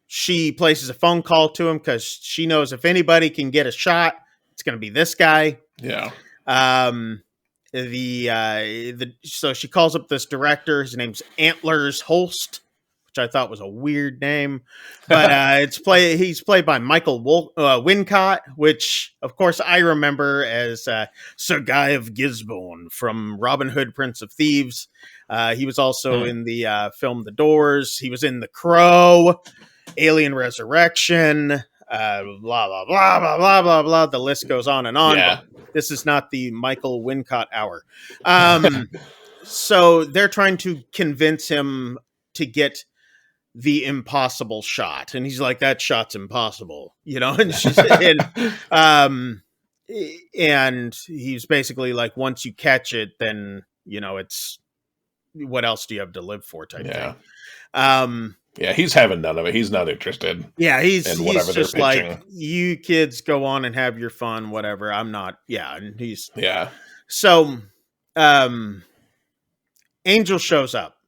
She places a phone call to him because she knows if anybody can get a shot, it's going to be this guy. Yeah. So she calls up this director. His name's Antlers Holst, which I thought was a weird name, but he's played by Michael Wincott, which of course I remember as Sir Guy of Gisborne from Robin Hood, Prince of Thieves. He was also in the film The Doors. He was in The Crow, Alien Resurrection, blah blah blah blah blah blah blah. The list goes on and on. Yeah. But this is not the Michael Wincott hour. So they're trying to convince him to get the impossible shot, and he's like, that shot's impossible, and he's basically like, once you catch it, then it's what else do you have to live for type thing. He's having none of it. He's not interested. He's just like, you kids go on and have your fun, whatever. I'm not. And he's so Angel shows up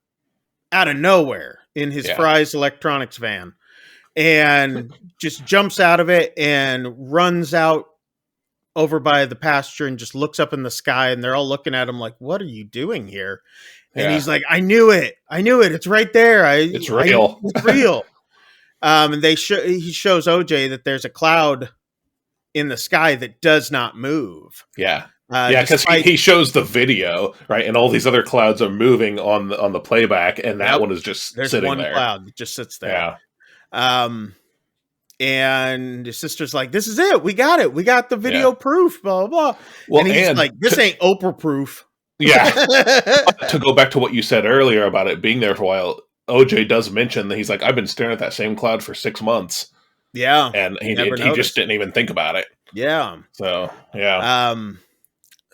out of nowhere in his Fry's Electronics van and just jumps out of it and runs out over by the pasture and just looks up in the sky, and they're all looking at him like, what are you doing here? And he's like, I knew it. It's right there. It's real. It's real. And he shows OJ that there's a cloud in the sky that does not move. Yeah. Because he shows the video, right, and all these other clouds are moving on the playback, and that one is just sitting there. There's one cloud that just sits there. Yeah. And his sister's like, this is it. We got it. We got the video proof, blah, blah, blah. Well, and he's like, this ain't Oprah proof. Yeah. To go back to what you said earlier about it being there for a while, OJ does mention that he's like, I've been staring at that same cloud for 6 months. Yeah. And he just didn't even think about it. Yeah. So, yeah.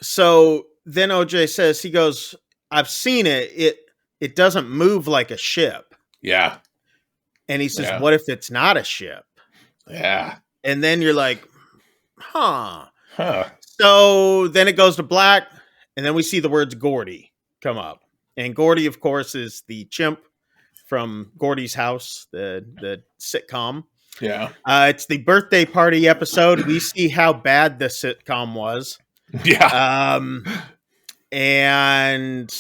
So then OJ says, he goes, I've seen it. It doesn't move like a ship. Yeah. And he says, what if it's not a ship? Yeah. And then you're like, huh. So then it goes to black, and then we see the words Gordy come up. And Gordy, of course, is the chimp from Gordy's House, the sitcom. Yeah. It's the birthday party episode. We see how bad the sitcom was. Yeah. And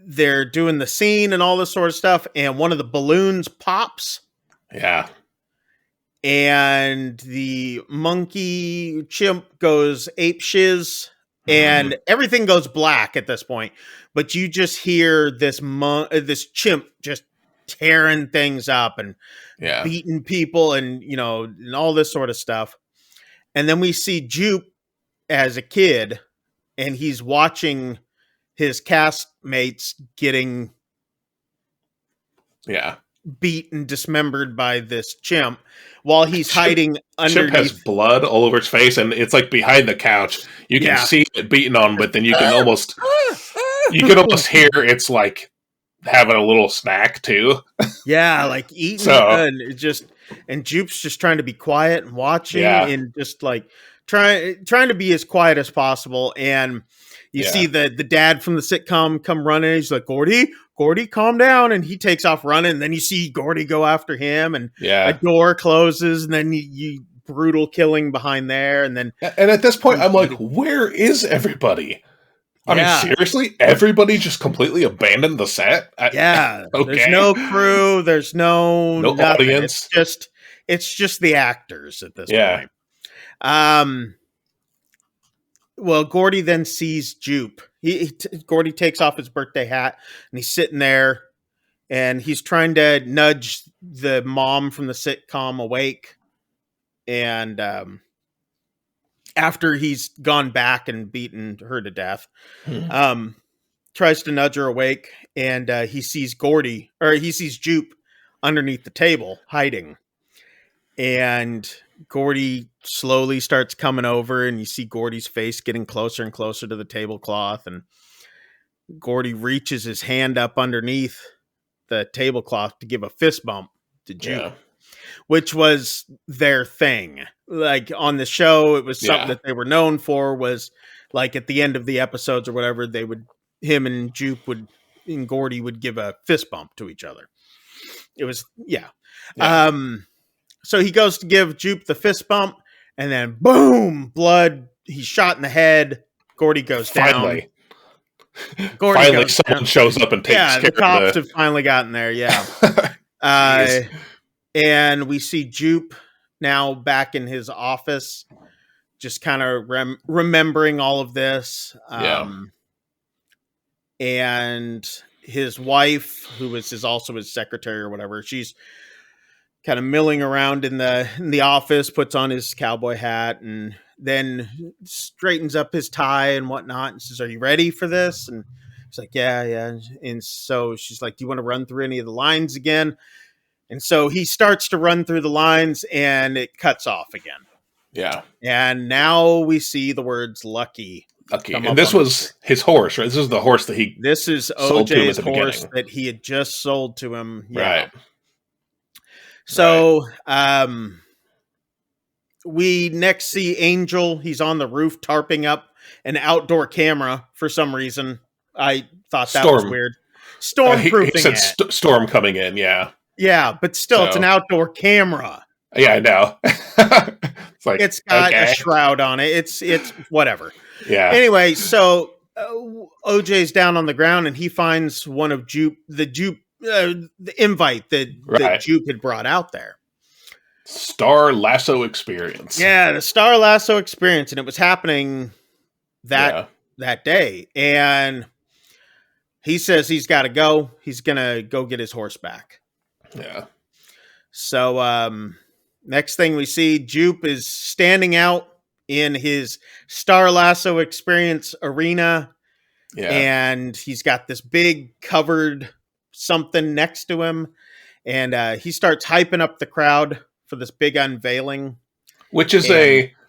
they're doing the scene and all this sort of stuff, and one of the balloons pops. Yeah. And the monkey chimp goes ape shiz, and everything goes black at this point. But you just hear this chimp just tearing things up and beating people and and all this sort of stuff. And then we see Jupe as a kid, and he's watching his castmates getting beat and dismembered by this chimp while he's hiding underneath. Chimp has blood all over his face, and it's like behind the couch. You can see it beating on, but then you can almost hear it's like having a little snack too. Yeah, like eating, and it just and Jupe's just trying to be quiet and watching Yeah. and just like trying to be as quiet as possible. And you see the dad from the sitcom come running. He's like, Gordy, calm down. And he takes off running. And then you see Gordy go after him, and a door closes, and then you brutal killing behind there. And then, and at this point, I'm like, where is everybody? I mean, seriously, everybody just completely abandoned the set. Okay. There's no crew. There's no audience. It's just the actors at this point. Well, Gordy then sees Jupe. Gordy takes off his birthday hat, and he's sitting there, and he's trying to nudge the mom from the sitcom awake. And after he's gone back and beaten her to death, tries to nudge her awake, and he sees Jupe underneath the table hiding. And Gordy slowly starts coming over, and you see Gordy's face getting closer and closer to the tablecloth, and Gordy reaches his hand up underneath the tablecloth to give a fist bump to Jupe, which was their thing. Like on the show, it was something that they were known for, was like at the end of the episodes or whatever, him and Jupe and Gordy would give a fist bump to each other. It was, so he goes to give Jupe the fist bump, and then boom, blood. He's shot in the head. Gordy goes down. Finally, someone shows up and takes care of the cops have finally gotten there. Yeah. And we see Jupe now back in his office, just kind of remembering all of this. And his wife, who is also his secretary or whatever, she's kind of milling around in the office, puts on his cowboy hat, and then straightens up his tie and whatnot, and says, "Are you ready for this?" And he's like, yeah. And so she's like, "Do you want to run through any of the lines again?" And so he starts to run through the lines, and it cuts off again. Yeah. And now we see the words "lucky." And this was his horse, right? This is the horse that This is OJ's horse that he had just sold to him. Yeah. Right. So, we next see Angel. He's on the roof tarping up an outdoor camera for some reason. I thought that was weird. Stormproofing. He said storm coming in, Yeah, but still, it's an outdoor camera. Yeah, I know. It's got a shroud on it. It's whatever. Yeah. Anyway, so OJ's down on the ground, and he finds one of the invite that Jupe had brought out there. Star Lasso Experience. Yeah, the Star Lasso Experience, and it was happening that day. And he says he's got to go. He's gonna go get his horse back. Yeah. So next thing we see, Jupe is standing out in his Star Lasso Experience arena, and he's got this big covered something next to him, and he starts hyping up the crowd for this big unveiling, which is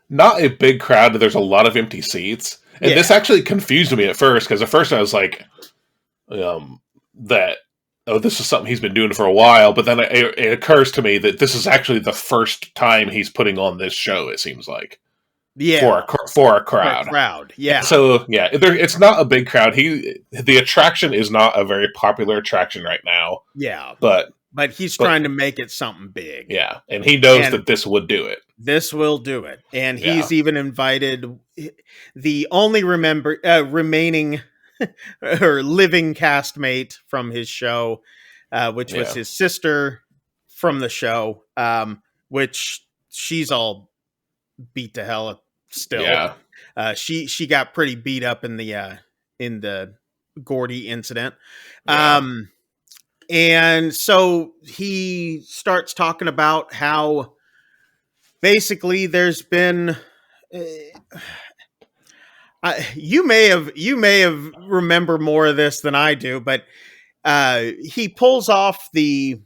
not a big crowd. There's a lot of empty seats, and this actually confused me at first, because at first I was like, this is something he's been doing for a while, but then it occurs to me that this is actually the first time he's putting on this show, it seems like. For a crowd. For a crowd, yeah. So, it's not a big crowd. The attraction is not a very popular attraction right now. Yeah. But he's trying to make it something big. Yeah, and he knows that this would do it. This will do it. And he's even invited the only remaining or living castmate from his show, which was his sister from the show, which she's all beat to hell still. Yeah. She got pretty beat up in the Gordy incident. Yeah. And so he starts talking about how basically there's been you may have remember more of this than I do, but he pulls off the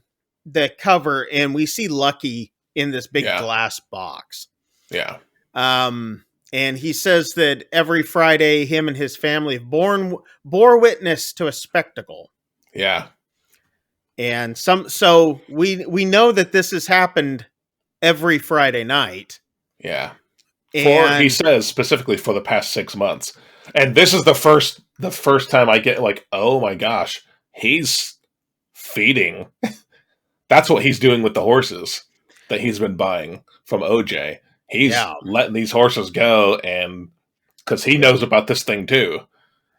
cover, and we see Lucky in this big glass box. Yeah. And he says that every Friday, him and his family bore witness to a spectacle. Yeah. And so we know that this has happened every Friday night. Yeah. He And says specifically for the past 6 months. And this is the first time I get like, oh my gosh, he's feeding. That's what he's doing with the horses that he's been buying from OJ. He's letting these horses go, and because he knows about this thing too.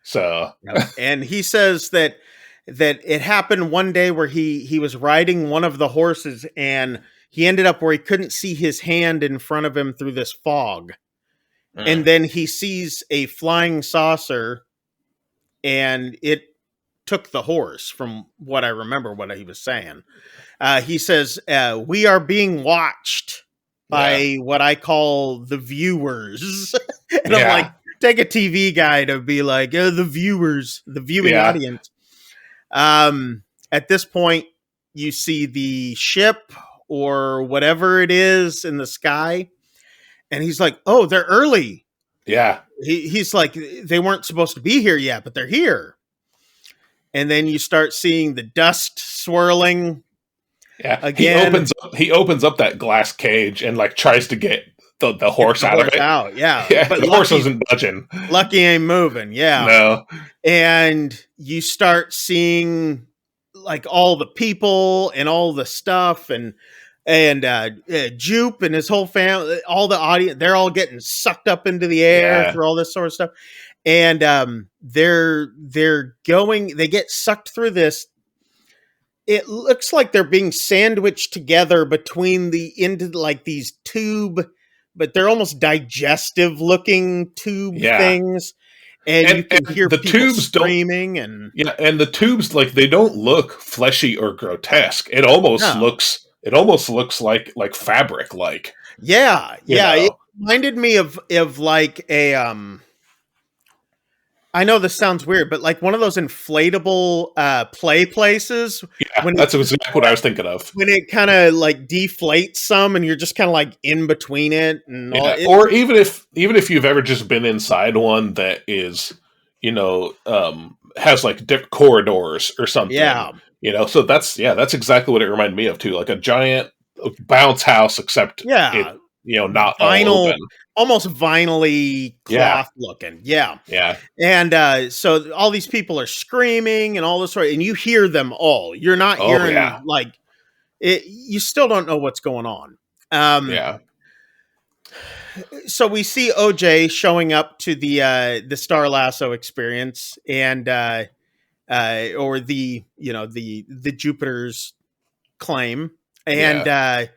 So, and he says that it happened one day where he was riding one of the horses, and he ended up where he couldn't see his hand in front of him through this fog. And then he sees a flying saucer, and it took the horse, from what I remember what he was saying. He says, we are being watched by what I call the viewers. And I'm like, take a TV guy to be like, the viewers, the viewing audience. At this point, you see the ship or whatever it is in the sky. And he's like, oh, they're early. Yeah. He's like, they weren't supposed to be here yet, but they're here. And then you start seeing the dust swirling. Yeah. Again. He opens up that glass cage and like tries to get the horse out of it. Yeah. But the horse isn't budging. Lucky ain't moving. Yeah. No. And you start seeing like all the people and all the stuff, and Jupe and his whole family, all the audience, they're all getting sucked up into the air through all this sort of stuff. And they get sucked through this. It looks like they're being sandwiched together between into like these tube, but they're almost digestive looking tube things. And you can hear the people tubes screaming, and Yeah. It reminded me of like a I know this sounds weird, but like one of those inflatable play places. Yeah, that's exactly what I was thinking of. When it kind of like deflates some, and you're just kind of like in between it, and or even if you've ever just been inside one that is, has like different corridors or something. Yeah, so that's exactly what it reminded me of too, like a giant bounce house, except not vinyl, all open. Almost vinyl-y cloth looking. Yeah. And so all these people are screaming and all this sort, and you hear them all. You're not hearing like it. You still don't know what's going on. So we see OJ showing up to the Star Lasso experience, and or the Jupiter's claim, and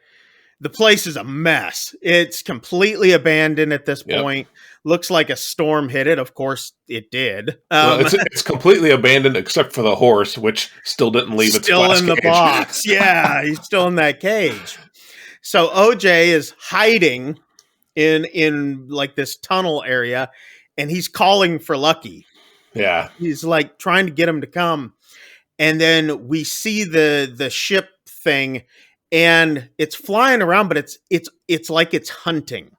the place is a mess. It's completely abandoned at this point. Looks like a storm hit it. Of course, it did. It's completely abandoned except for the horse, which still didn't leave its glass in the cage. box. Yeah, he's still in that cage. So OJ is hiding in like this tunnel area, and he's calling for Lucky. Yeah, he's like trying to get him to come, and then we see the ship thing. And it's flying around, but it's like it's hunting.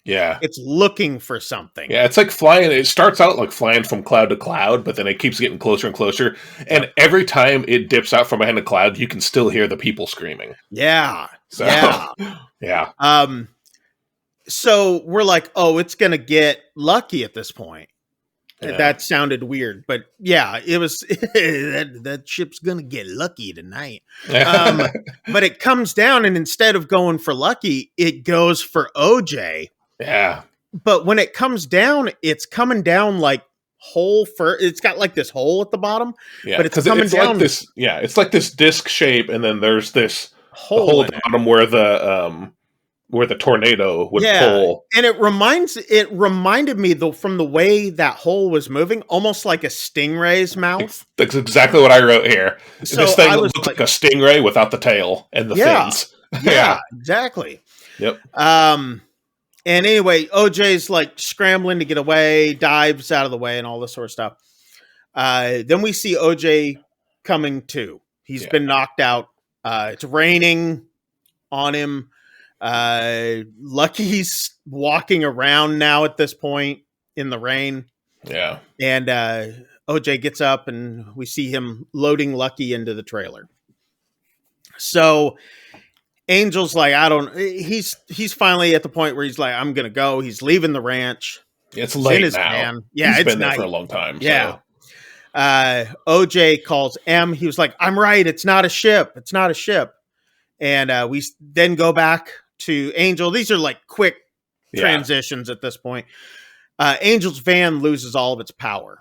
Yeah. It's looking for something. Yeah, it's like flying. It starts out like flying from cloud to cloud, but then it keeps getting closer and closer. And every time it dips out from behind a cloud, you can still hear the people screaming. Yeah. So, yeah. So we're like, oh, it's going to get Lucky at this point. Yeah. That sounded weird, but yeah, it was that ship's gonna get Lucky tonight. But it comes down, and instead of going for Lucky, it goes for OJ. Yeah. But when it comes down, it's coming down like it's got like this hole at the bottom. Yeah, but it's coming down like this. Yeah, it's like this disc shape, and then there's this hole at the bottom where the tornado would pull. And it reminded me though, from the way that hole was moving, almost like a stingray's mouth. That's exactly what I wrote here. So this thing looks like a stingray without the tail and the fins. Yeah, exactly. Yep. And anyway, OJ's like scrambling to get away, dives out of the way, and all this sort of stuff. Then we see OJ coming to. He's been knocked out. It's raining on him. Lucky's walking around now at this point in the rain. Yeah. And OJ gets up, and we see him loading Lucky into the trailer. So Angel's like, I don't. He's finally at the point where he's like, I'm gonna go. He's leaving the ranch. It's He's late in his now. van. Yeah, He's it's been there night. for a long time. Yeah. So. OJ calls M. He was like, I'm right. It's not a ship. It's not a ship. And we then go back to Angel. These are like quick transitions at this point. Angel's van loses all of its power.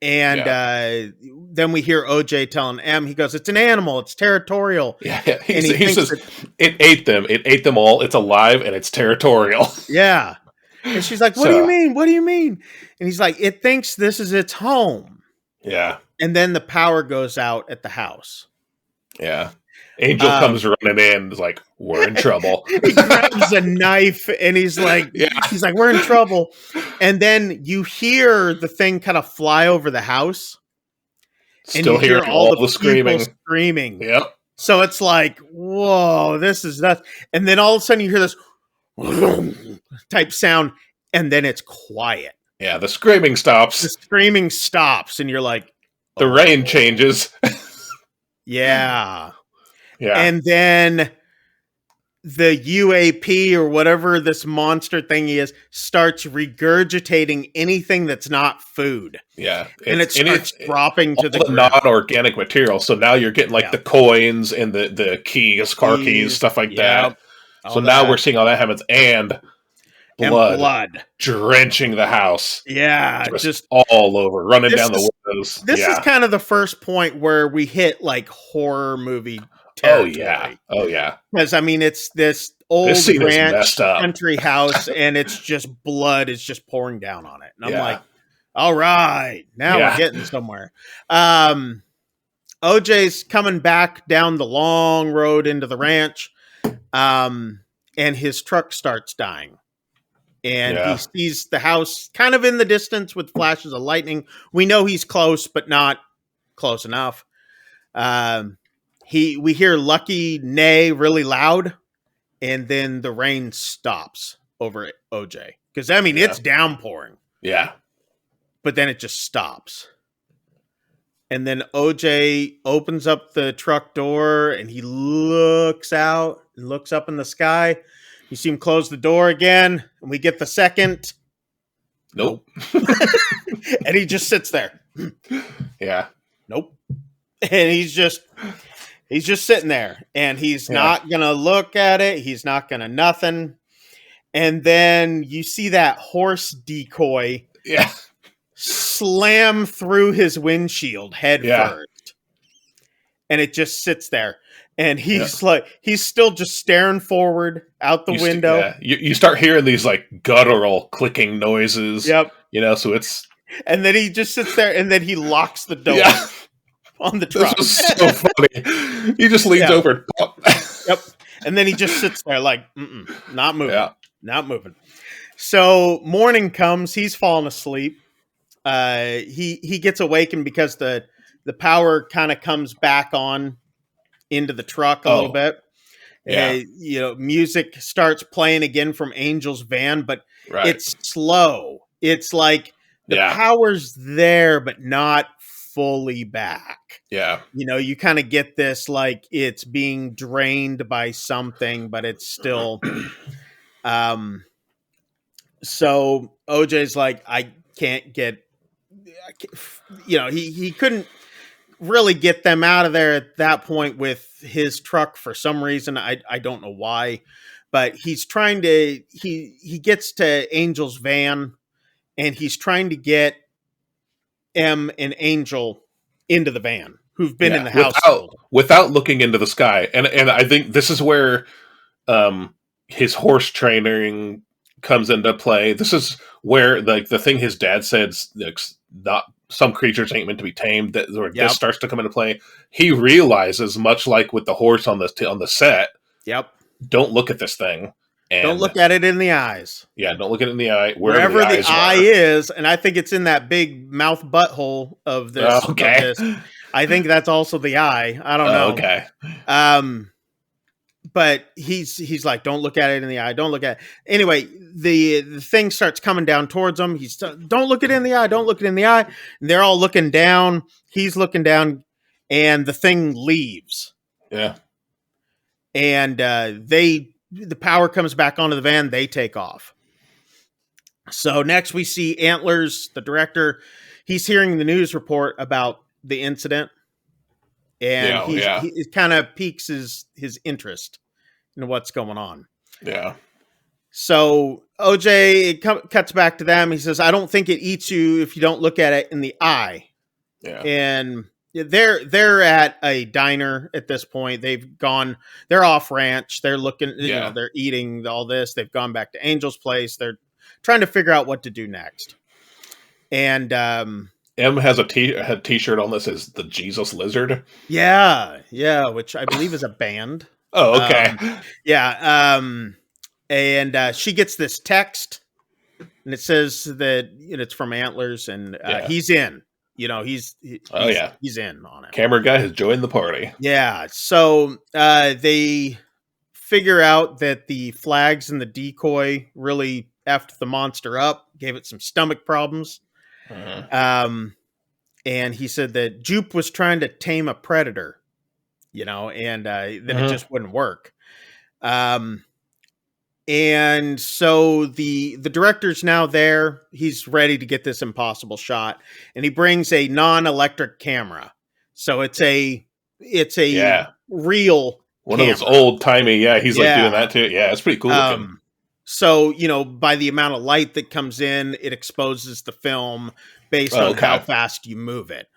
And then we hear OJ telling M, he goes, it's an animal. It's territorial. Yeah. He says, it ate them. It ate them all. It's alive and it's territorial. Yeah. And she's like, what do you mean? What do you mean? And he's like, it thinks this is its home. Yeah. And then the power goes out at the house. Yeah. Angel comes running in and is like, we're in trouble. He grabs a knife and he's like, we're in trouble. And then you hear the thing kind of fly over the house. Still and you hear all the screaming. Yep. So it's like, whoa, this is nuts. And then all of a sudden you hear this type sound, and then it's quiet. Yeah, the screaming stops. The screaming stops, and you're like, the rain changes. Yeah. Yeah. And then the UAP or whatever this monster thing is starts regurgitating anything that's not food. Yeah. And it starts dropping to the ground. Non-organic material. So now you're getting like the coins and the keys, car keys, stuff like that. So now we're seeing all that happens and blood drenching the house. Yeah. Just all over, running down the windows. This is kind of the first point where we hit like horror movie territory. Oh yeah. Because I mean, it's this old ranch country house, and it's just blood is just pouring down on it. And I'm like, all right, now we're getting somewhere. OJ's coming back down the long road into the ranch, and his truck starts dying. And he sees the house kind of in the distance with flashes of lightning. We know he's close, but not close enough. We hear Lucky neigh really loud, and then the rain stops over OJ. Because, I mean, it's downpouring. Yeah. But then it just stops. And then OJ opens up the truck door, and he looks out and looks up in the sky. You see him close the door again, and we get the second. Nope. And he just sits there. Yeah. Nope. And he's just sitting there, and he's not going to look at it. He's not going to nothing. And then you see that horse decoy slam through his windshield head first. And it just sits there. And he's he's still just staring forward out the window. You start hearing these like guttural clicking noises. Yep. You know, so it's. And then he just sits there, and then he locks the door on the truck. This was so funny. He just leans over. Yep. And then he just sits there like, not moving. Yeah. Not moving. So morning comes. He's falling asleep. He gets awakened because the power kind of comes back on into the truck a little bit. Music starts playing again from Angel's van, but it's slow. It's like the power's there, but not fully back. Yeah. You kind of get this like it's being drained by something, but it's still. So OJ's like, I can't get. He couldn't really get them out of there at that point with his truck for some reason. I don't know why, but he's trying to, he gets to Angel's van, and he's trying to get M and Angel into the van who've been in the house without looking into the sky. And I think this is where his horse training comes into play. This is where the thing his dad said, not some creatures ain't meant to be tamed, this starts to come into play. He realizes, much like with the horse on the set, don't look at this thing. And don't look at it in the eyes. Yeah, don't look at it in the eye. Wherever the eye is, and I think it's in that big mouth butthole of this. Okay. I think that's also the eye. I don't know. Okay. But he's like, don't look at it in the eye. Don't look at it. Anyway, the thing starts coming down towards him. Don't look it in the eye. Don't look it in the eye. And they're all looking down. He's looking down, and the thing leaves. Yeah. And the power comes back onto the van. They take off. So next we see Antlers, the director. He's hearing the news report about the incident, and Yeah. Yeah. he kind of piques his interest in what's going on. Yeah. So OJ cuts back to them. He says, "I don't think it eats you if you don't look at it in the eye." Yeah. And they're at a diner at this point. They're off ranch. They're looking, they're eating all this. They've gone back to Angel's place. They're trying to figure out what to do next. And M has a t-shirt on that says the Jesus Lizard. Yeah, which I believe is a band. Oh, okay. And she gets this text, and it says that it's from Antlers, and he's in. He's in on it. Camera guy has joined the party. Yeah, so they figure out that the flags and the decoy really effed the monster up, gave it some stomach problems. Uh-huh. And he said that Jupe was trying to tame a predator, and then it just wouldn't work. And so the director's now there. He's ready to get this impossible shot, and he brings a non-electric camera. So it's a real one camera. of those old timey. Yeah, he's like doing that too. Yeah, it's pretty cool looking. So by the amount of light that comes in, it exposes the film based on how fast you move it.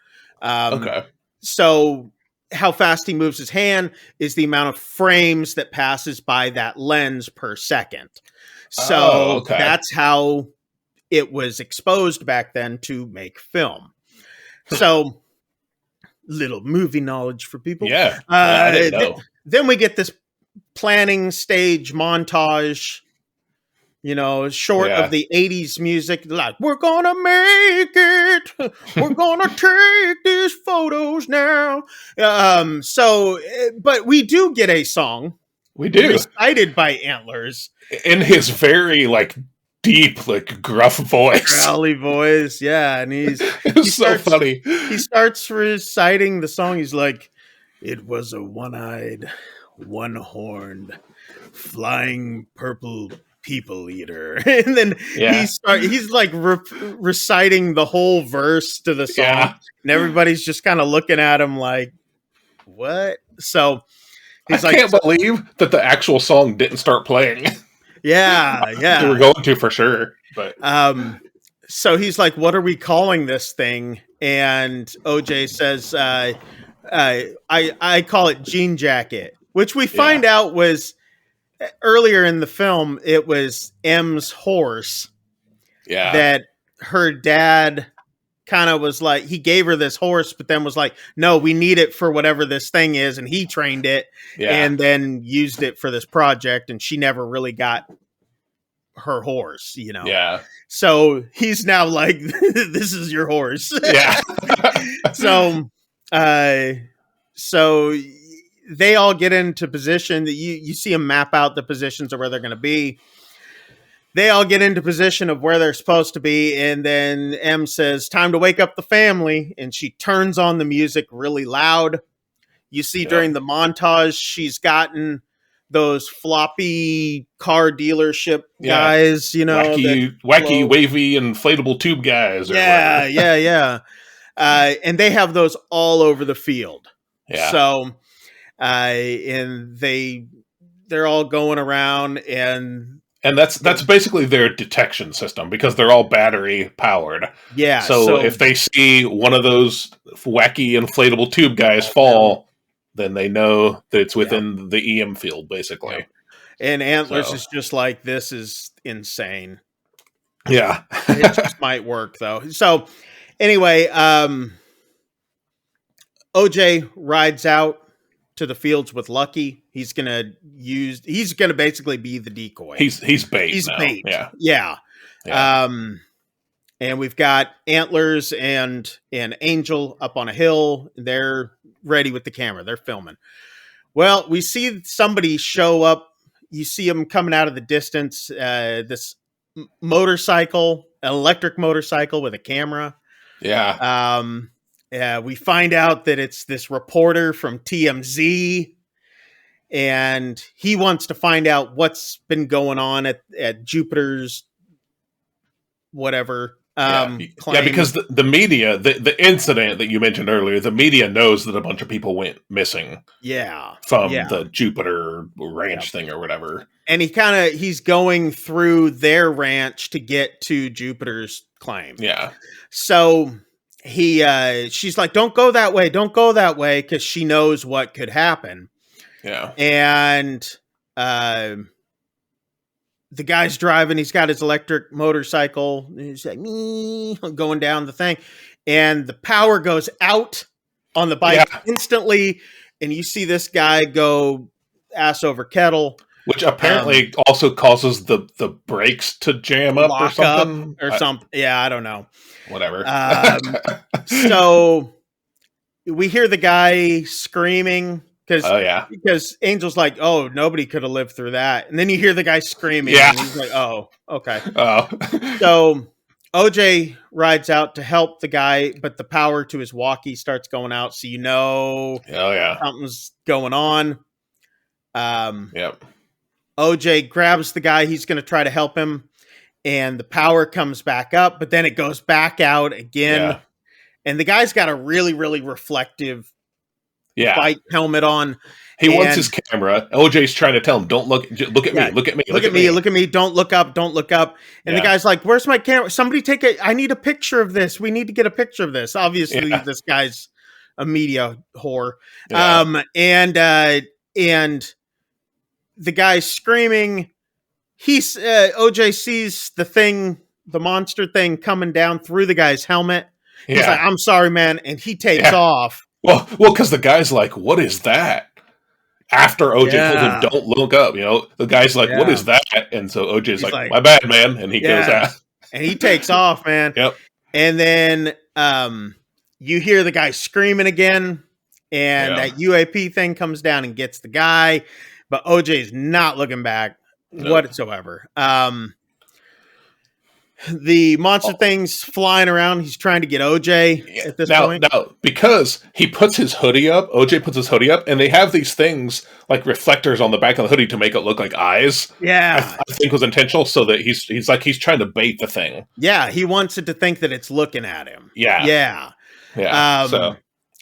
So how fast he moves his hand is the amount of frames that passes by that lens per second. So that's how it was exposed back then to make film. So little movie knowledge for people. Yeah. I didn't know. Then we get this planning stage montage, short of the 80s music, like, we're gonna make it, we're gonna take these photos now. But we do get a song. We do. Recited by Antlers. In his very, deep, gruff voice. Growly voice, yeah. And it's so funny. He starts reciting the song. He's like, it was a one-eyed, one-horned, flying purple people eater. And then he's like reciting the whole verse to the song, and everybody's just kind of looking at him like, what? So he's I can't believe that the actual song didn't start playing. Yeah. They were going to for sure, but so he's like, what are we calling this thing? And OJ says, I call it Jean Jacket, which we find out was earlier in the film, it was M's horse. Yeah. That her dad kind of was like, he gave her this horse, but then was like, no, we need it for whatever this thing is. And he trained it and then used it for this project. And she never really got her horse, Yeah. So he's now like, this is your horse. Yeah. So they all get into position. That you see them map out the positions of where they're going to be. They all get into position of where they're supposed to be, and then M says, "Time to wake up the family," and she turns on the music really loud. You see during the montage, she's gotten those floppy car dealership guys, wacky, wavy, inflatable tube guys. Yeah. And they have those all over the field. Yeah. So. And they're all going around, and that's basically their detection system, because they're all battery powered. Yeah. So if they see one of those wacky inflatable tube guys fall, then they know that it's within the EM field, basically. Yeah. And Antlers is just like, this is insane. Yeah. It just might work though. So anyway, OJ rides out to the fields with Lucky. He's gonna basically be the decoy. He's bait. He's now. bait. Yeah. And we've got Antlers and Angel up on a hill. They're ready with the camera. They're filming. Well, we see somebody show up. You see him coming out of the distance. This motorcycle, an electric motorcycle with a camera. Yeah. We find out that it's this reporter from TMZ. and he wants to find out what's been going on at Jupiter's whatever claim. Because the media, the incident that you mentioned earlier, the media knows that a bunch of people went missing. From the Jupiter ranch thing or whatever. And he's going through their ranch to get to Jupiter's claim. Yeah. So she's like, don't go that way, because she knows what could happen. Yeah. And the guy's driving, he's got his electric motorcycle, he's like going down the thing, and the power goes out on the bike instantly, and you see this guy go ass over kettle. Which apparently also causes the brakes to jam up or something. Yeah, I don't know. Whatever. So we hear the guy screaming because Angel's like, oh, nobody could have lived through that. And then you hear the guy screaming. Yeah. And he's like, oh, okay. Oh. So OJ rides out to help the guy, but the power to his walkie starts going out. So something's going on. Yep. OJ grabs the guy. He's going to try to help him. And the power comes back up, but then it goes back out again. Yeah. And the guy's got a really, really reflective bike helmet on. He wants his camera. OJ's trying to tell him, don't look at me, look at me, look at me, don't look up. And the guy's like, where's my camera? Somebody take it. I need a picture of this. We need to get a picture of this. Obviously, this guy's a media whore. Yeah. And the guy's screaming. OJ sees the monster thing coming down through the guy's helmet. He's like, I'm sorry, man. And he takes off. Well, because the guy's like, what is that? After OJ told him, don't look up, the guy's like, what is that? And so OJ's like, my bad, man. And he goes out. And he takes off, man. Yep. And then you hear the guy screaming again. And that UAP thing comes down and gets the guy. But OJ's not looking back whatsoever. The monster thing's flying around. He's trying to get OJ at this point. Now, because he puts his hoodie up, OJ puts his hoodie up, and they have these things like reflectors on the back of the hoodie to make it look like eyes. Yeah. I think was intentional so that he's trying to bait the thing. Yeah, he wants it to think that it's looking at him. Yeah.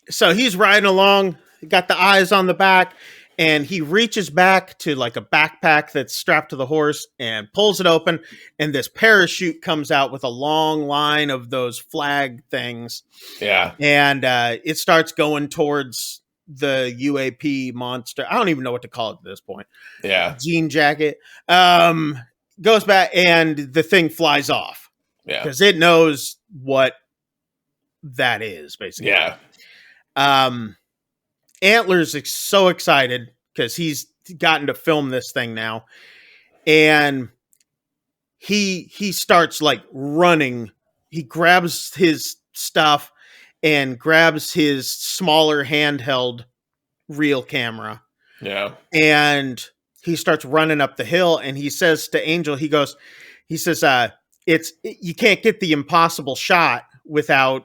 So he's riding along, got the eyes on the back. And he reaches back to like a backpack that's strapped to the horse and pulls it open. And this parachute comes out with a long line of those flag things. Yeah. And it starts going towards the UAP monster. I don't even know what to call it at this point. Yeah. Jean jacket. Goes back and the thing flies off. Yeah. Because it knows what that is, basically. Yeah. Antler's so excited because he's gotten to film this thing now, and he starts like running. He grabs his stuff and grabs his smaller handheld reel camera. Yeah, and he starts running up the hill. And he says to Angel, he says, you can't get the impossible shot without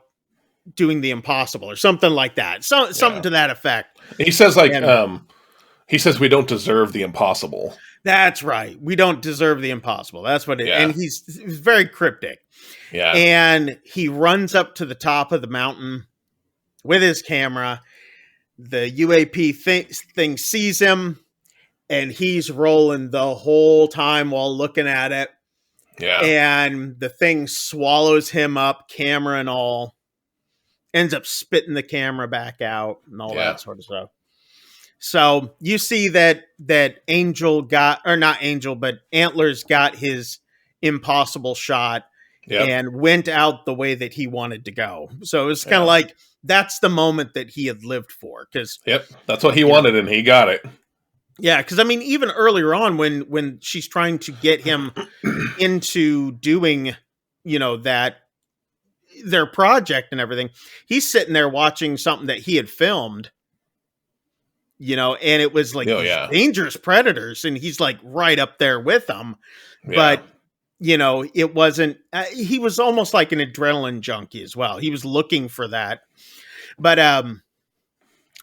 doing the impossible or something like that. Something to that effect. He says he says we don't deserve the impossible. That's right. We don't deserve the impossible. That's what it is. And he's very cryptic. Yeah. And he runs up to the top of the mountain with his camera. The UAP thing sees him, and he's rolling the whole time while looking at it. Yeah. And the thing swallows him up, camera and all. Ends up spitting the camera back out and all that sort of stuff. So you see that Angel but Antler's got his impossible shot and went out the way that he wanted to go. So it was kind of like, that's the moment that he had lived for. That's what he wanted, and he got it. Yeah, because I mean, even earlier on when she's trying to get him into doing, that their project and everything, he's sitting there watching something that he had filmed, and it was like dangerous predators, and he's like right up there with them. But it wasn't, he was almost like an adrenaline junkie as well. He was looking for that. But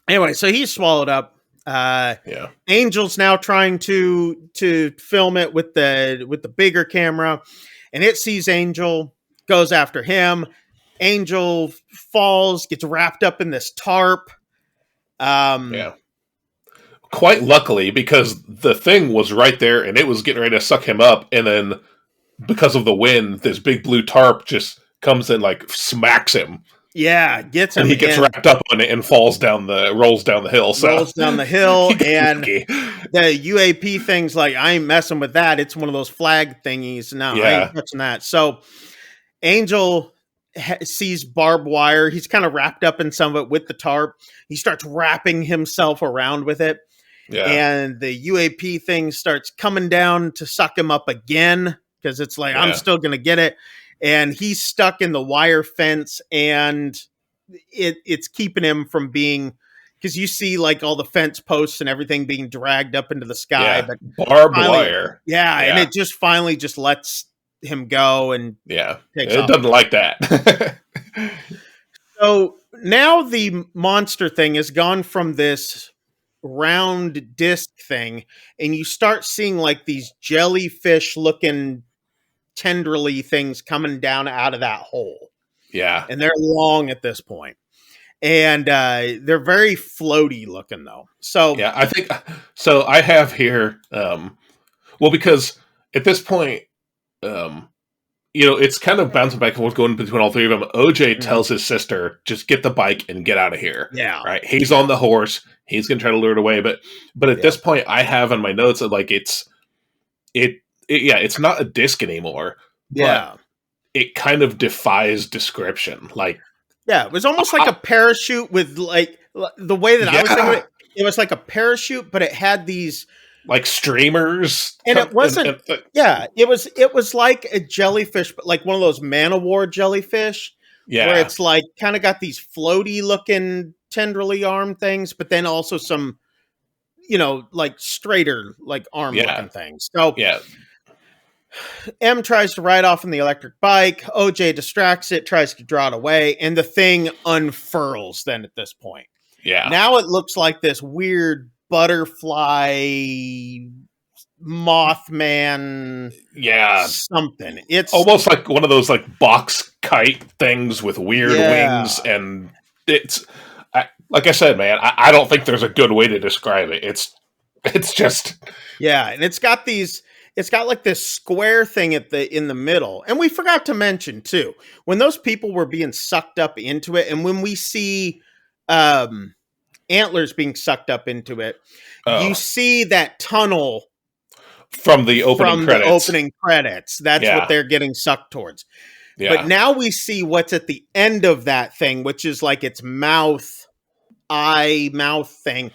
anyway, so he's swallowed up, Yeah. Angel's now trying to film it with the bigger camera, and it sees Angel, goes after him. Angel falls, gets wrapped up in this tarp. Yeah. Quite luckily, because the thing was right there and it was getting ready to suck him up, and then because of the wind, this big blue tarp just comes and like smacks him. Yeah, gets him, and he gets wrapped up on it and rolls down the hill. So rolls down the hill, and lucky. the UAP thing's like, I ain't messing with that. It's one of those flag thingies. No, I ain't touching that. So Angel sees barbed wire. He's kind of wrapped up in some of it with the tarp. He starts wrapping himself around with it. Yeah. And the UAP thing starts coming down to suck him up again, because it's like, I'm still going to get it. And he's stuck in the wire fence, and it's keeping him from being, because you see like all the fence posts and everything being dragged up into the sky. But barbed wire. Yeah, and it just finally just lets him go, and takes off. Doesn't like that. So now the monster thing has gone from this round disc thing, and you start seeing like these jellyfish looking tendrily things coming down out of that hole. Yeah. And they're long at this point. And they're very floaty looking though. So yeah, I think so. I have here, because at this point, it's kind of bouncing back and forth going between all three of them. OJ tells his sister, just get the bike and get out of here. Yeah. Right. He's on the horse. He's going to try to lure it away. But at this point, I have in my notes that like, it's not a disc anymore. Yeah. It kind of defies description. Like, yeah, it was almost like a parachute with like the way that I was thinking of it. It was like a parachute, but it had these like streamers, and it wasn't. It was like a jellyfish, but like one of those Man-O-War jellyfish. Yeah, where it's like kind of got these floaty looking, tenderly armed things, but then also some, like straighter, like arm looking things. So M tries to ride off on the electric bike. OJ distracts it, tries to draw it away, and the thing unfurls then at this point. Yeah. Now it looks like this weird butterfly Mothman something. It's almost like one of those like box kite things with weird wings, and it's like I said, man, I don't think there's a good way to describe it. It's just and it's got like this square thing in the middle. And we forgot to mention too, when those people were being sucked up into it, and when we see Antlers being sucked up into it, you see that tunnel from the opening credits. That's what they're getting sucked towards. Yeah. But now we see what's at the end of that thing, which is like its mouth thing.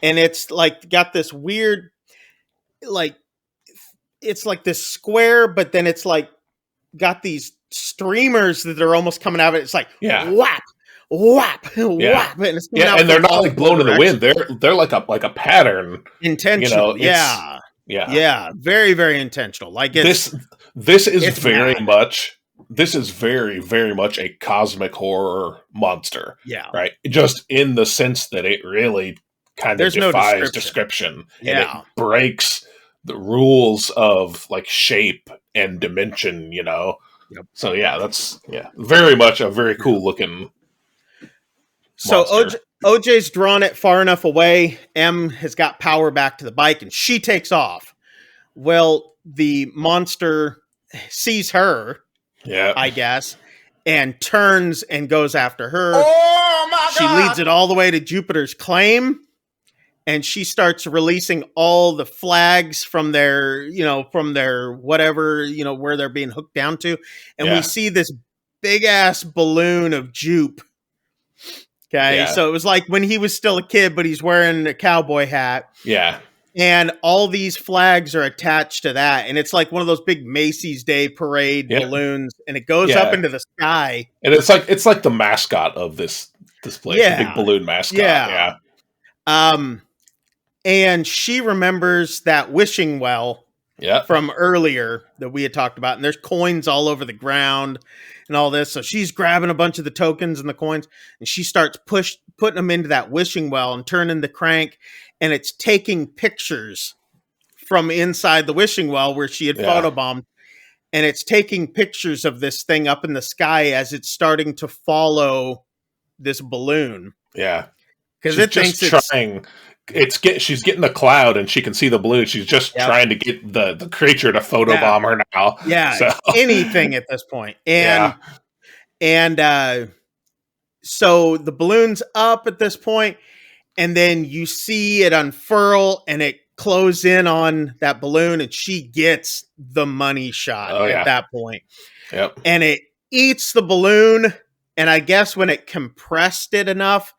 And it's like got this weird, like, it's like this square, but then it's like got these streamers that are almost coming out of it. It's like whap, whap, whap, and it's and they're not like blown in the wind. They're like a pattern, intentional. Very, very intentional. Like this is very much. This is very, very much a cosmic horror monster. Yeah, right. Just in the sense that it really kind of defies description. And it breaks the rules of like shape and dimension, Yep. So that's very much a very cool looking monster. So OJ's drawn it far enough away. M has got power back to the bike, and she takes off. Well, the monster sees her, I guess, and turns and goes after her. Oh my God! She leads it all the way to Jupiter's Claim. And she starts releasing all the flags from their whatever, where they're being hooked down to. And we see this big ass balloon of Jupe. Okay. Yeah. So it was like when he was still a kid, but he's wearing a cowboy hat. Yeah. And all these flags are attached to that. And it's like one of those big Macy's Day Parade balloons. And it goes up into the sky. And it's like the mascot of this place. The big balloon mascot. Yeah. And she remembers that wishing well from earlier that we had talked about. And there's coins all over the ground and all this. So she's grabbing a bunch of the tokens and the coins, and she starts putting them into that wishing well and turning the crank. and it's taking pictures from inside the wishing well where she had photobombed, and it's taking pictures of this thing up in the sky as it's starting to follow this balloon. Yeah. Because it thinks trying. She's getting the cloud and she can see the balloon. She's just trying to get the creature to photobomb her now. Yeah. So. Anything at this point. So the balloon's up at this point, and then you see it unfurl and it close in on that balloon, and she gets the money shot at that point. Yep. And it eats the balloon, and I guess when it compressed it enough,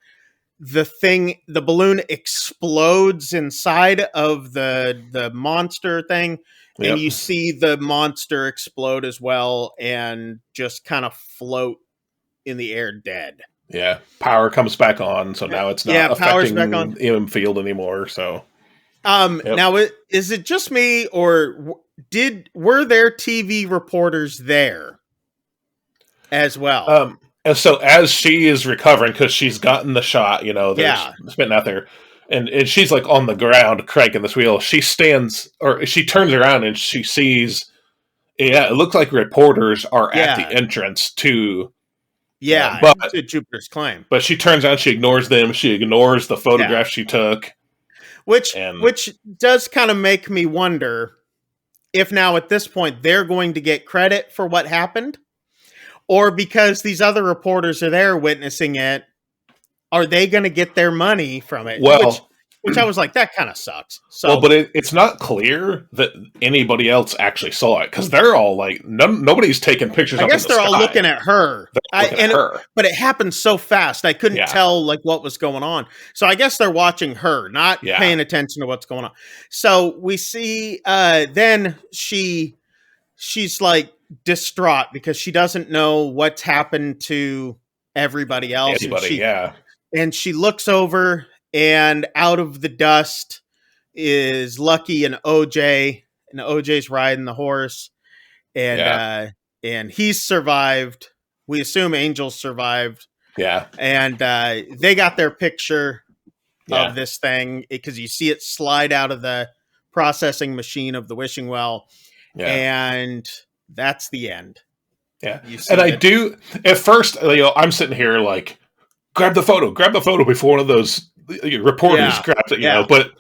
the balloon explodes inside of the monster thing, and you see the monster explode as well and just kind of float in the air dead. Yeah, power comes back on, so now it's not affecting the field anymore. So, now is it just me, or were there TV reporters there as well? And so as she is recovering, because she's gotten the shot, they're spitting out there, and she's like on the ground cranking this wheel. She turns around and she sees, it looks like reporters are at the entrance to. To Jupiter's Claim. But she turns out, she ignores them. She ignores the photograph she took. Which does kind of make me wonder if now at this point they're going to get credit for what happened, or because these other reporters are there witnessing it, are they going to get their money from it? Well, which I was like, that kind of sucks. So, but it's not clear that anybody else actually saw it, because they're all like, nobody's taking pictures. I guess they're all looking at her. But it happened so fast, I couldn't tell like what was going on. So I guess they're watching her, not paying attention to what's going on. So we see, then she's like distraught because she doesn't know what's happened to everybody else. And she looks over, and out of the dust is Lucky and OJ, and OJ's riding the horse, and he's survived. We assume Angel's survived. Yeah. And they got their picture of this thing, because you see it slide out of the processing machine of the wishing well. Yeah. And that's the end. Yeah. And I do, at first, I'm sitting here like, grab the photo before one of those reporters grabs it,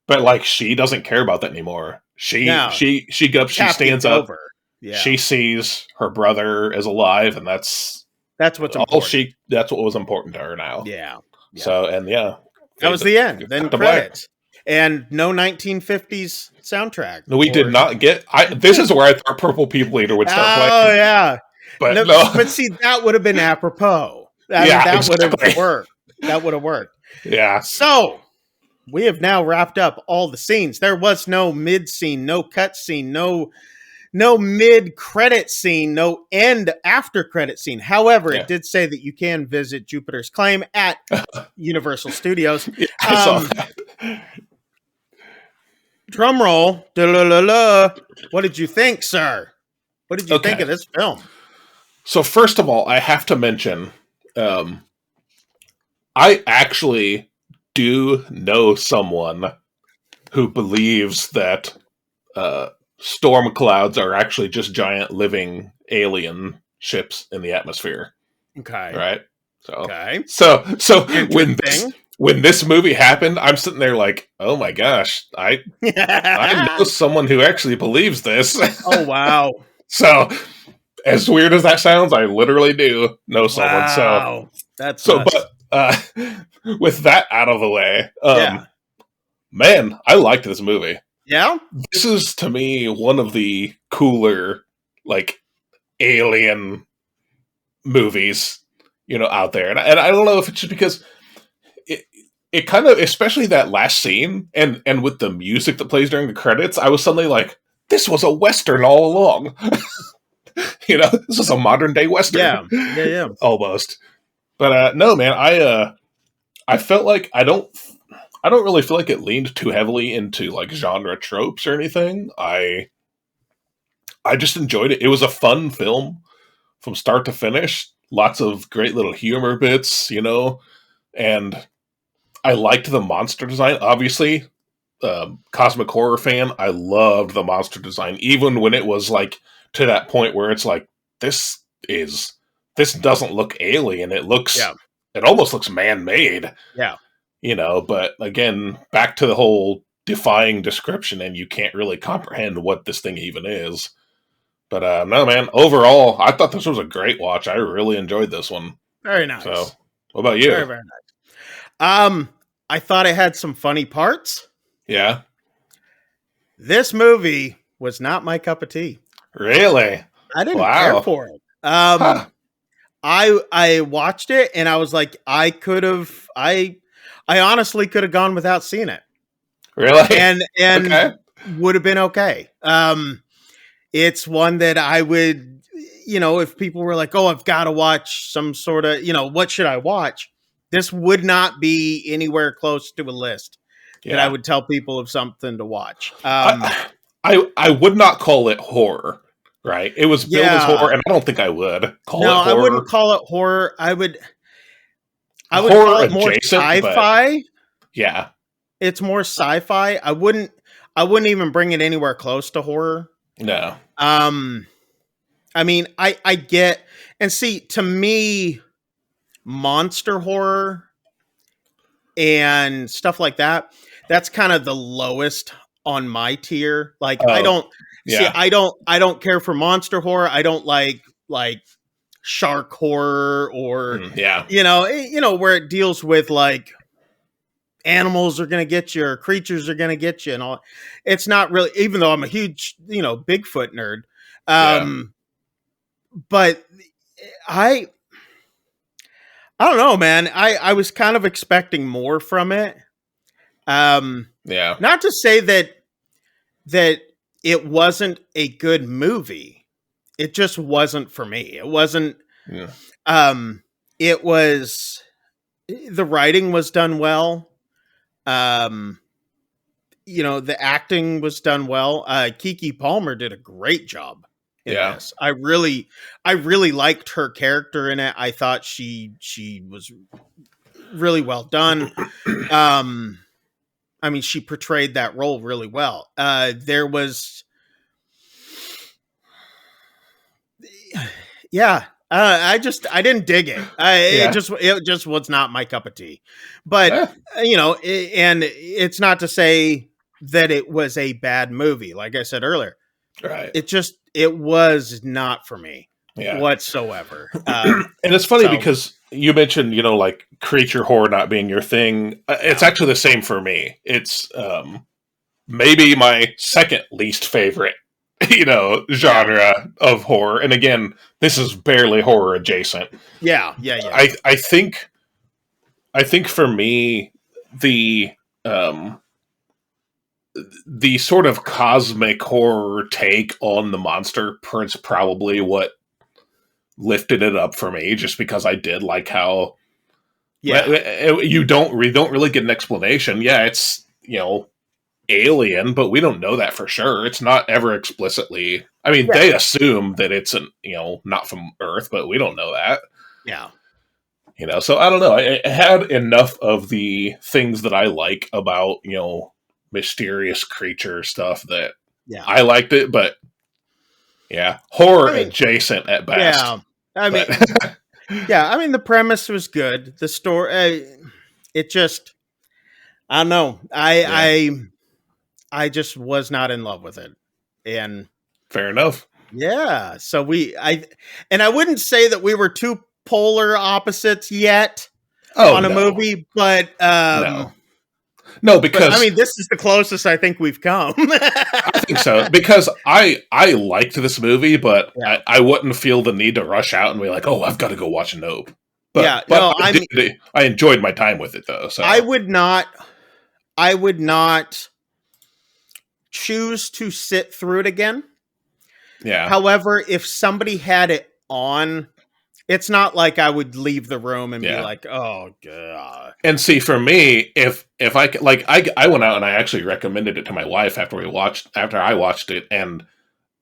but like, she doesn't care about that anymore. She stands up. Yeah. She sees her brother is alive, and that's what's important. That's what was important to her now. Yeah. So, and that was the end. Then credits. And no 1950s soundtrack. No, we did not get. This is where I thought Purple People Eater would start playing. Oh yeah, but see, that would have been apropos. That would have worked. That would have worked. Yeah. So we have now wrapped up all the scenes. There was no mid scene, no cut scene, no mid credit scene, no end after credit scene. However, it did say that you can visit Jupiter's Claim at Universal Studios. I saw that. Drum roll. What did you think, sir? What did you think of this film? So first of all, I have to mention, I actually do know someone who believes that storm clouds are actually just giant living alien ships in the atmosphere. Okay. Right? So when this movie happened, I'm sitting there like, oh my gosh, I know someone who actually believes this. Oh wow. So as weird as that sounds, I literally do know someone. Wow. That's but with that out of the way, man, I liked this movie. Yeah? This is, to me, one of the cooler, like, alien movies, out there. And I don't know if it's just because it kind of, especially that last scene, and with the music that plays during the credits, I was suddenly like, this was a Western all along. This is a modern day Western. Yeah. Almost. But no, man, I felt like I don't really feel like it leaned too heavily into like genre tropes or anything. I just enjoyed it. It was a fun film from start to finish. Lots of great little humor bits, and I liked the monster design. Obviously, cosmic horror fan, I loved the monster design, even when it was like to that point where it's like this doesn't look alien. Yeah. It almost looks man made. Yeah. But again, back to the whole defying description, and you can't really comprehend what this thing even is. But no, man. Overall, I thought this was a great watch. I really enjoyed this one. Very nice. So, what about you? Very, very nice. I thought it had some funny parts. Yeah. This movie was not my cup of tea. Really? I didn't care for it. I watched it and I was like, I honestly could have gone without seeing it. Really? And okay. Would have been okay. It's one that I would, if people were like, oh, I've got to watch some sort of, what should I watch? This would not be anywhere close to a list that I would tell people of something to watch. I would not call it horror, right? It was billed as horror, and I don't think I would call it horror. No, I wouldn't call it horror. I would horror call it more sci-fi. But, yeah. It's more sci-fi. I wouldn't even bring it anywhere close to horror. No. I mean, I get, and see, to me, monster horror and stuff like that, that's kind of the lowest on my tier. Like, I don't care for monster horror. I don't like shark horror or, where it deals with like animals are going to get you or creatures are going to get you and all. It's not really, even though I'm a huge, Bigfoot nerd. But I don't know, man. I was kind of expecting more from it. Not to say that it wasn't a good movie. It just wasn't for me. It wasn't. It was, the writing was done well. The acting was done well. Keke Palmer did a great job in this. I really liked her character in it. I thought she was really well done. I mean, she portrayed that role really well. There was, I didn't dig it. It just was not my cup of tea. But and it's not to say that it was a bad movie. Like I said earlier, right? It was not for me whatsoever. And it's funny because you mentioned, like creature horror not being your thing. It's actually the same for me. It's maybe my second least favorite, genre of horror. And again, this is barely horror adjacent. Yeah. I think for me, the sort of cosmic horror take on the monster is probably what lifted it up for me, just because I did like how you don't really get an explanation. It's alien, but we don't know that for sure. It's not ever explicitly. I mean, they assume that it's not from Earth, but we don't know that. So I don't know. I had enough of the things that I like about mysterious creature stuff that I liked it, but horror adjacent at best. I mean, the premise was good. The story, it just, I don't know. I just was not in love with it, and fair enough. Yeah, so I wouldn't say that we were two polar opposites yet on a movie, but no, because I mean, this is the closest I think we've come. I think so, because I liked this movie, but I wouldn't feel the need to rush out and be like, oh, I've got to go watch Nope. But I enjoyed my time with it though. So I would not choose to sit through it again. However, if somebody had it on, it's not like I would leave the room and be like, "Oh god." And see, for me, if I like, I went out and I actually recommended it to my wife after I watched it, and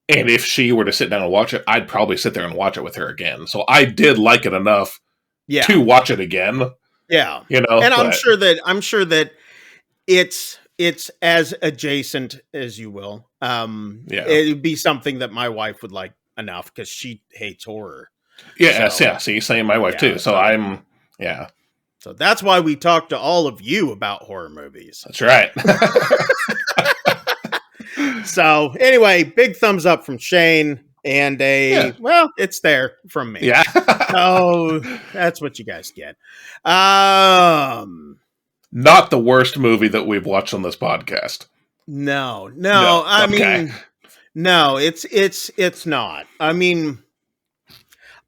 if she were to sit down and watch it, I'd probably sit there and watch it with her again. So I did like it enough to watch it again. Yeah. You know, And but I'm sure that it's as adjacent as you will. yeah. It'd be something that my wife would like enough because she hates horror. Yeah, So, yeah. See, same my wife yeah, too. So I'm, yeah, so that's why we talk to all of you about horror movies. that's right. So anyway, big thumbs up from Shane and Yeah. well, it's there from me. Yeah. So that's what you guys get. Not the worst movie that we've watched on this podcast. No. No, I okay. mean, no, it's not. I mean,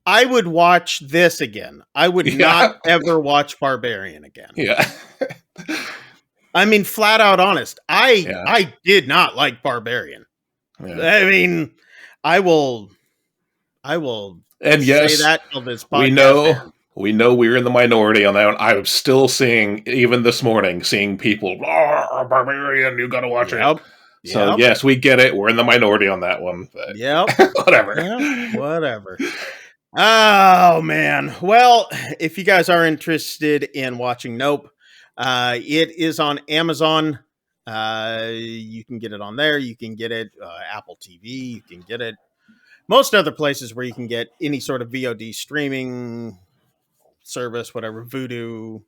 I would watch this again. I would Yeah. not ever watch Barbarian again. Yeah. I mean, flat out honest. Yeah. I did not like Barbarian. Yeah. I mean, I will And yes, say that till this podcast we know ends. we know we're in the minority on that one. I'm still seeing, even this morning, seeing people, Barbarian, you gotta watch it. So yes, we get it. We're in the minority on that one. But whatever. Yep, whatever. Oh man. Well, if you guys are interested in watching Nope, it is on Amazon. You can get it on there. You can get it Apple TV. You can get it most other places where you can get any sort of VOD streaming service, whatever, Vudu,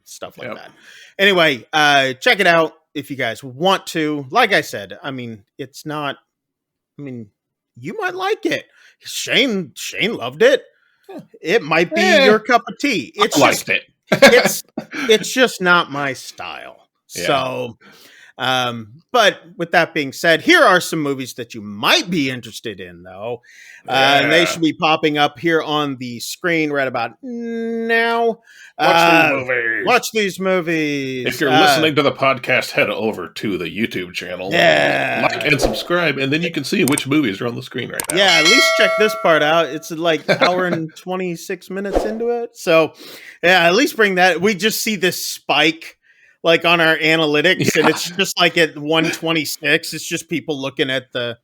stuff like that. Anyway, check it out if you guys want to. Like I said, I mean, it's not. I mean, you might like it. Shane loved it. It might be your cup of tea. I liked it. It's just not my style. Yeah. So, but with that being said, here are some movies that you might be interested in, though. And they should be popping up here on the screen right about now. Watch these movies. If you're listening to the podcast, head over to the YouTube channel. Yeah. Like and subscribe, and then you can see which movies are on the screen right now. Yeah, at least check this part out. It's like an hour and 26 minutes into it. So, yeah, at least bring that. We just see this spike like on our analytics, and it's just like at 126. It's just people looking at the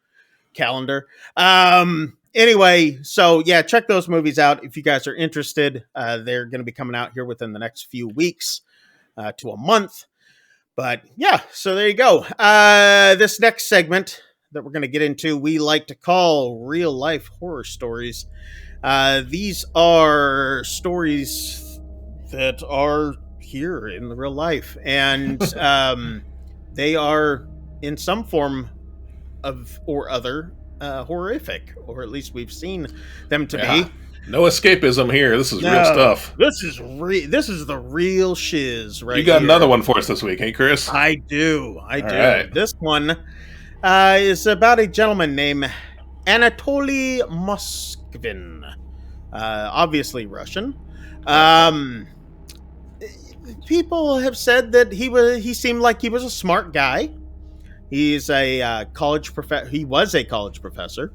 calendar. Anyway, so yeah, check those movies out if you guys are interested. They're going to be coming out here within the next few weeks to a month. But yeah, so there you go. This next segment that we're going to get into, we like to call real life horror stories. These are stories that are here in the real life, and they are in some form of or other horrific, or at least we've seen them to be. No escapism here. This is real stuff. This is the real shiz right here. You got another one for us this week, hey Chris? I do. Right. This one is about a gentleman named Anatoly Moskvin. Obviously Russian. People have said that he seemed like he was a smart guy. He's a college professor. He was a college professor.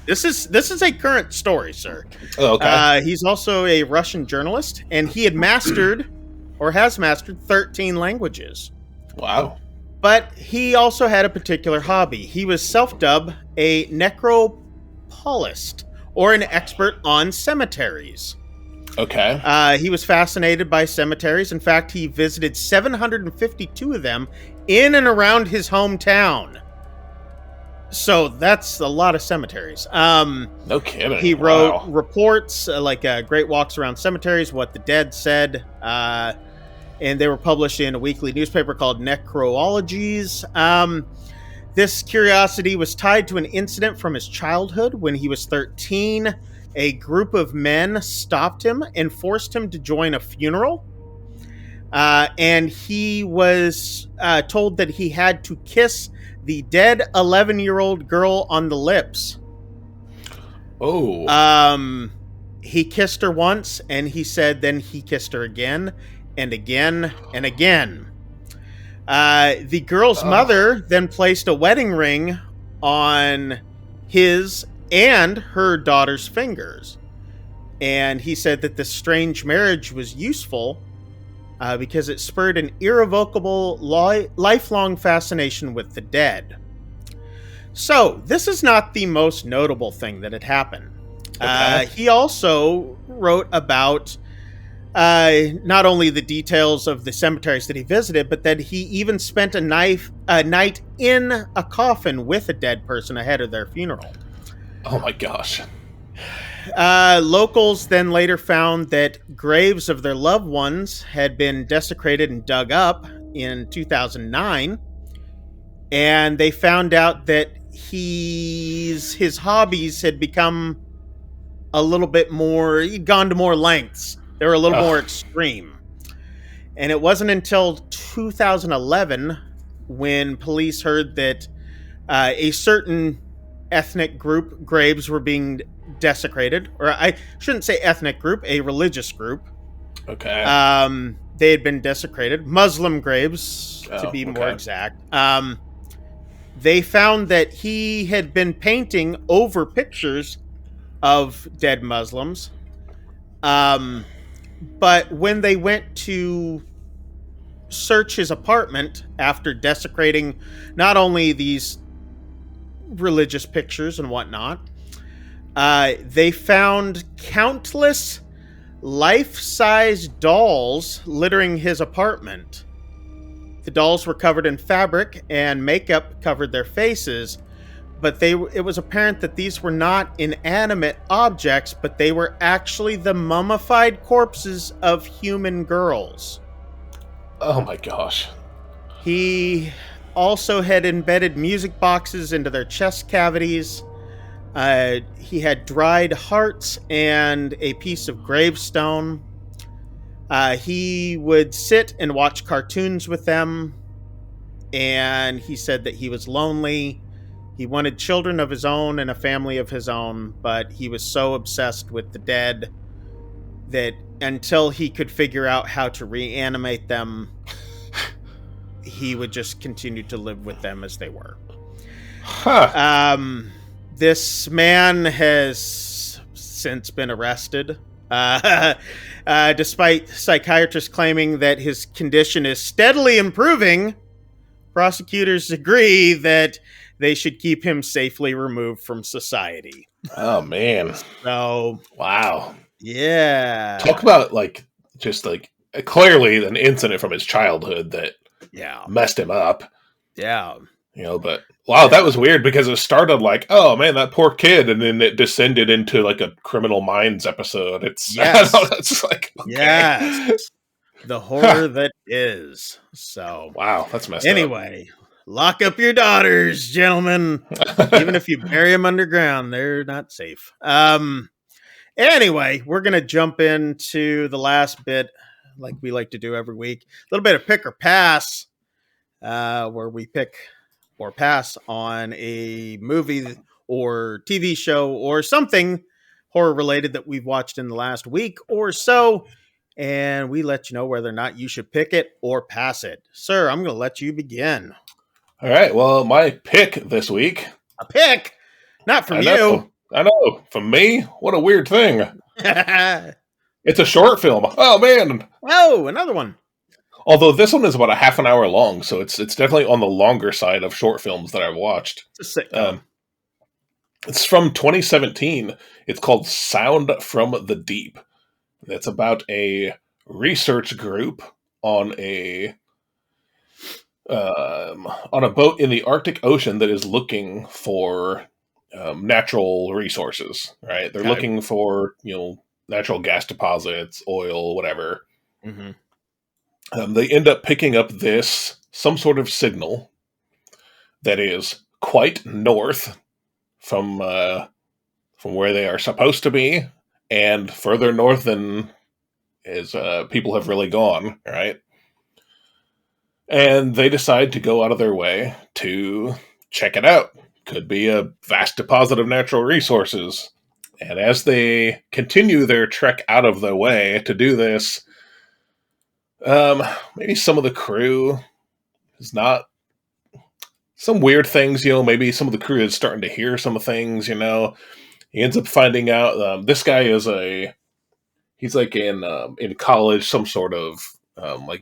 This is a current story, sir. Oh, okay. He's also a Russian journalist, and he had mastered 13 languages. Wow. But he also had a particular hobby. He was self-dubbed a necropolist, or an expert on cemeteries. Okay. He was fascinated by cemeteries. In fact, he visited 752 of them in and around his hometown. So that's a lot of cemeteries. No kidding. He wrote reports like Great Walks Around Cemeteries, What the Dead Said, and they were published in a weekly newspaper called Necrologies. This curiosity was tied to an incident from his childhood. When he was 13, a group of men stopped him and forced him to join a funeral. And he was told that he had to kiss the dead 11-year-old girl on the lips. Oh. He kissed her once, and he said then he kissed her again and again and again. The girl's mother then placed a wedding ring on his and her daughter's fingers. And he said that this strange marriage was useful because it spurred an irrevocable, lifelong fascination with the dead. So, this is not the most notable thing that had happened. Okay. He also wrote about not only the details of the cemeteries that he visited, but that he even spent a night in a coffin with a dead person ahead of their funeral. Oh my gosh. Locals then later found that graves of their loved ones had been desecrated and dug up in 2009. And they found out that his hobbies had become a little bit more, he'd gone to more lengths. They were a little more extreme. And it wasn't until 2011 when police heard that a certain ethnic group graves were being desecrated. Or I shouldn't say ethnic group, a religious group. Okay. They had been desecrated. Muslim graves, to be more exact. They found that he had been painting over pictures of dead Muslims. But when they went to search his apartment after desecrating not only these religious pictures and whatnot, they found countless life-size dolls littering his apartment. The dolls were covered in fabric and makeup covered their faces, but it was apparent that these were not inanimate objects, but they were actually the mummified corpses of human girls. Oh my gosh. He also had embedded music boxes into their chest cavities. He had dried hearts and a piece of gravestone. He would sit and watch cartoons with them, and he said that he was lonely. He wanted children of his own and a family of his own, but he was so obsessed with the dead that until he could figure out how to reanimate them, he would just continue to live with them as they were. Huh. This man has since been arrested. Despite psychiatrists claiming that his condition is steadily improving, prosecutors agree that they should keep him safely removed from society. Oh, man. So, wow. Yeah. Talk about, just clearly an incident from his childhood that messed him up. Yeah. But, wow, that was weird because it started oh, man, that poor kid, and then it descended into, a Criminal Minds episode. It's, yes. It's okay. Yes. The horror that is. So. Wow, that's messed up. Anyway. Lock up your daughters, gentlemen. Even if you bury them underground, they're not safe. Anyway, we're going to jump into the last bit, like we like to do every week. A little bit of pick or pass, where we pick or pass on a movie or TV show or something horror-related that we've watched in the last week or so, and we let you know whether or not you should pick it or pass it. Sir, I'm going to let you begin. All right. Well, my pick this week. A pick? Not from you. I know. From me? What a weird thing. It's a short film. Oh, man. Oh, another one. Although this one is about a half an hour long, so it's definitely on the longer side of short films that I've watched. It's a sitcom. It's from 2017. It's called Sound from the Deep. It's about a research group on a boat in the Arctic Ocean that is looking for natural resources, right? They're looking for, natural gas deposits, oil, whatever. Mm-hmm. They end up picking up some sort of signal that is quite north from where they are supposed to be, and further north than people have really gone, right? And they decide to go out of their way to check it out. Could be a vast deposit of natural resources. And as they continue their trek out of their way to do this, maybe some of the crew is not... Some weird things, maybe some of the crew is starting to hear some things, He ends up finding out this guy is he's in college, some sort of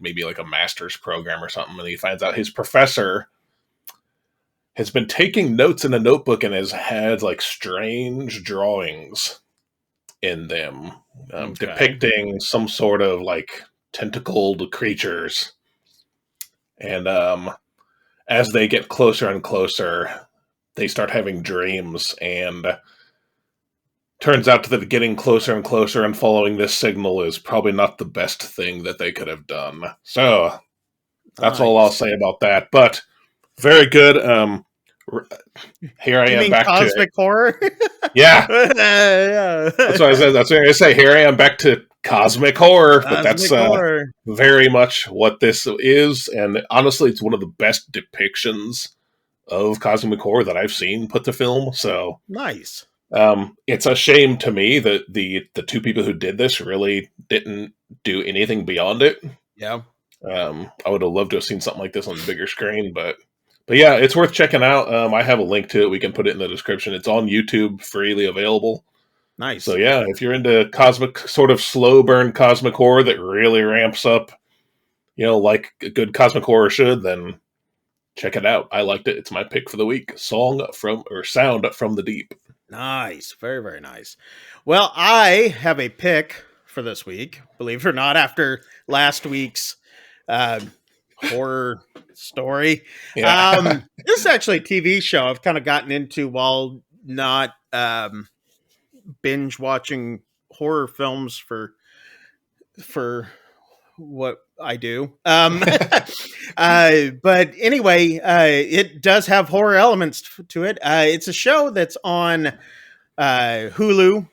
maybe a master's program or something, and he finds out his professor has been taking notes in a notebook and has had strange drawings in them, Okay. depicting some sort of like tentacled creatures. And as they get closer and closer, they start having dreams, and turns out that getting closer and closer and following this signal is probably not the best thing that they could have done. So that's all I'll say about that. But very good. Here I am back cosmic horror. Yeah. Yeah. That's what I said. That's what I was going to say. Here I am back to cosmic horror, but that's very much what this is. And honestly, it's one of the best depictions of cosmic horror that I've seen put to film. So nice. It's a shame to me that the two people who did this really didn't do anything beyond it. Yeah. I would have loved to have seen something like this on the bigger screen, but yeah, it's worth checking out. I have a link to it. We can put it in the description. It's on YouTube, freely available. Nice. So yeah, if you're into cosmic, sort of slow burn cosmic horror that really ramps up, like a good cosmic horror should, then check it out. I liked it. It's my pick for the week. Sound from the Deep. Nice. Very, very nice. Well, I have a pick for this week, believe it or not, after last week's horror story. Yeah. This is actually a TV show I've kind of gotten into while not binge watching horror films for what I do. But anyway, it does have horror elements to it. It's a show that's on Hulu.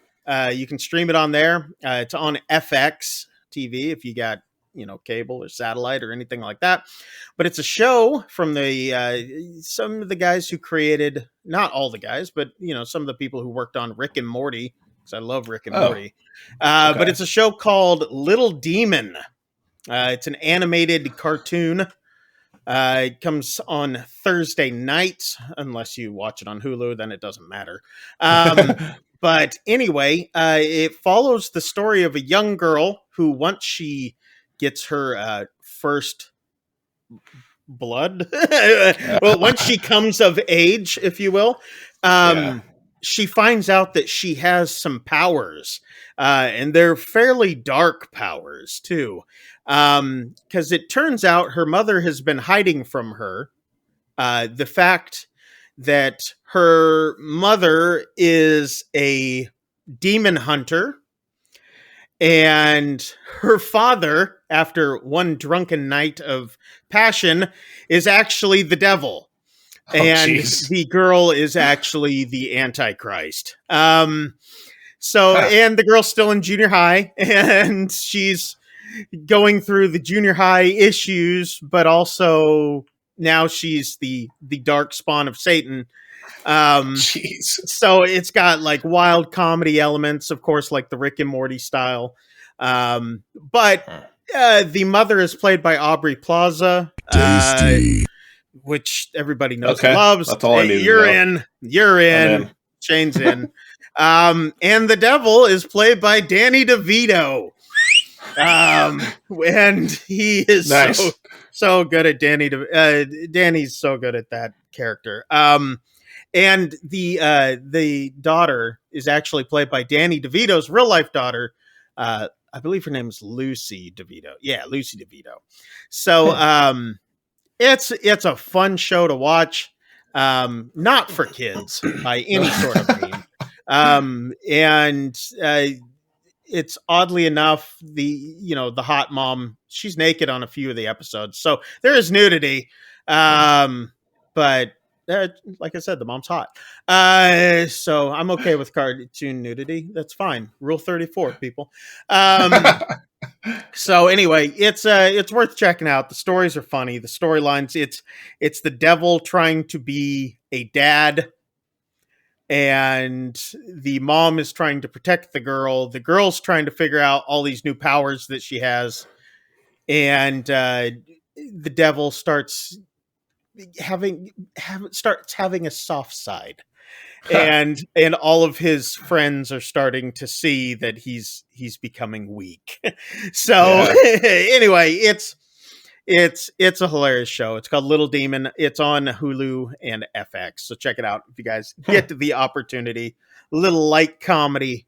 You can stream it on there. It's on FX TV if you got cable or satellite or anything like that. But it's a show from the some of the guys who created, not all the guys, but some of the people who worked on Rick and Morty, because I love Rick and Morty. Okay. But it's a show called Little Demon. It's an animated cartoon. It comes on Thursday nights, unless you watch it on Hulu, then it doesn't matter. But anyway, it follows the story of a young girl who, once she gets her first blood, well, once she comes of age, if you will, she finds out that she has some powers, and they're fairly dark powers too, because it turns out her mother has been hiding from her the fact that her mother is a demon hunter, and her father, after one drunken night of passion, is actually the devil. And the girl is actually the Antichrist. And the girl's still in junior high, and she's going through the junior high issues, but also now she's the dark spawn of Satan. So it's got like wild comedy elements, of course, like the Rick and Morty style. But the mother is played by Aubrey Plaza, which everybody knows and loves. That's all I need. You're in. Shane's in. And the devil is played by Danny DeVito. And he is nice. so good at Danny's so good at that character. And the daughter is actually played by Danny DeVito's real life daughter. I believe her name is Lucy DeVito. Yeah, Lucy DeVito. So it's a fun show to watch. Not for kids by any sort of mean. And it's oddly enough, the hot mom, she's naked on a few of the episodes. So there is nudity. But like I said, the mom's hot. So I'm okay with cartoon nudity. That's fine. Rule 34, people. So anyway, it's worth checking out. The stories are funny. The storylines, it's the devil trying to be a dad, and the mom is trying to protect the girl. The girl's trying to figure out all these new powers that she has, and the devil starts having a soft side. And all of his friends are starting to see that he's becoming weak. So anyway, it's a hilarious show. It's called Little Demon. It's on Hulu and FX. So check it out if you guys get the opportunity. A little light comedy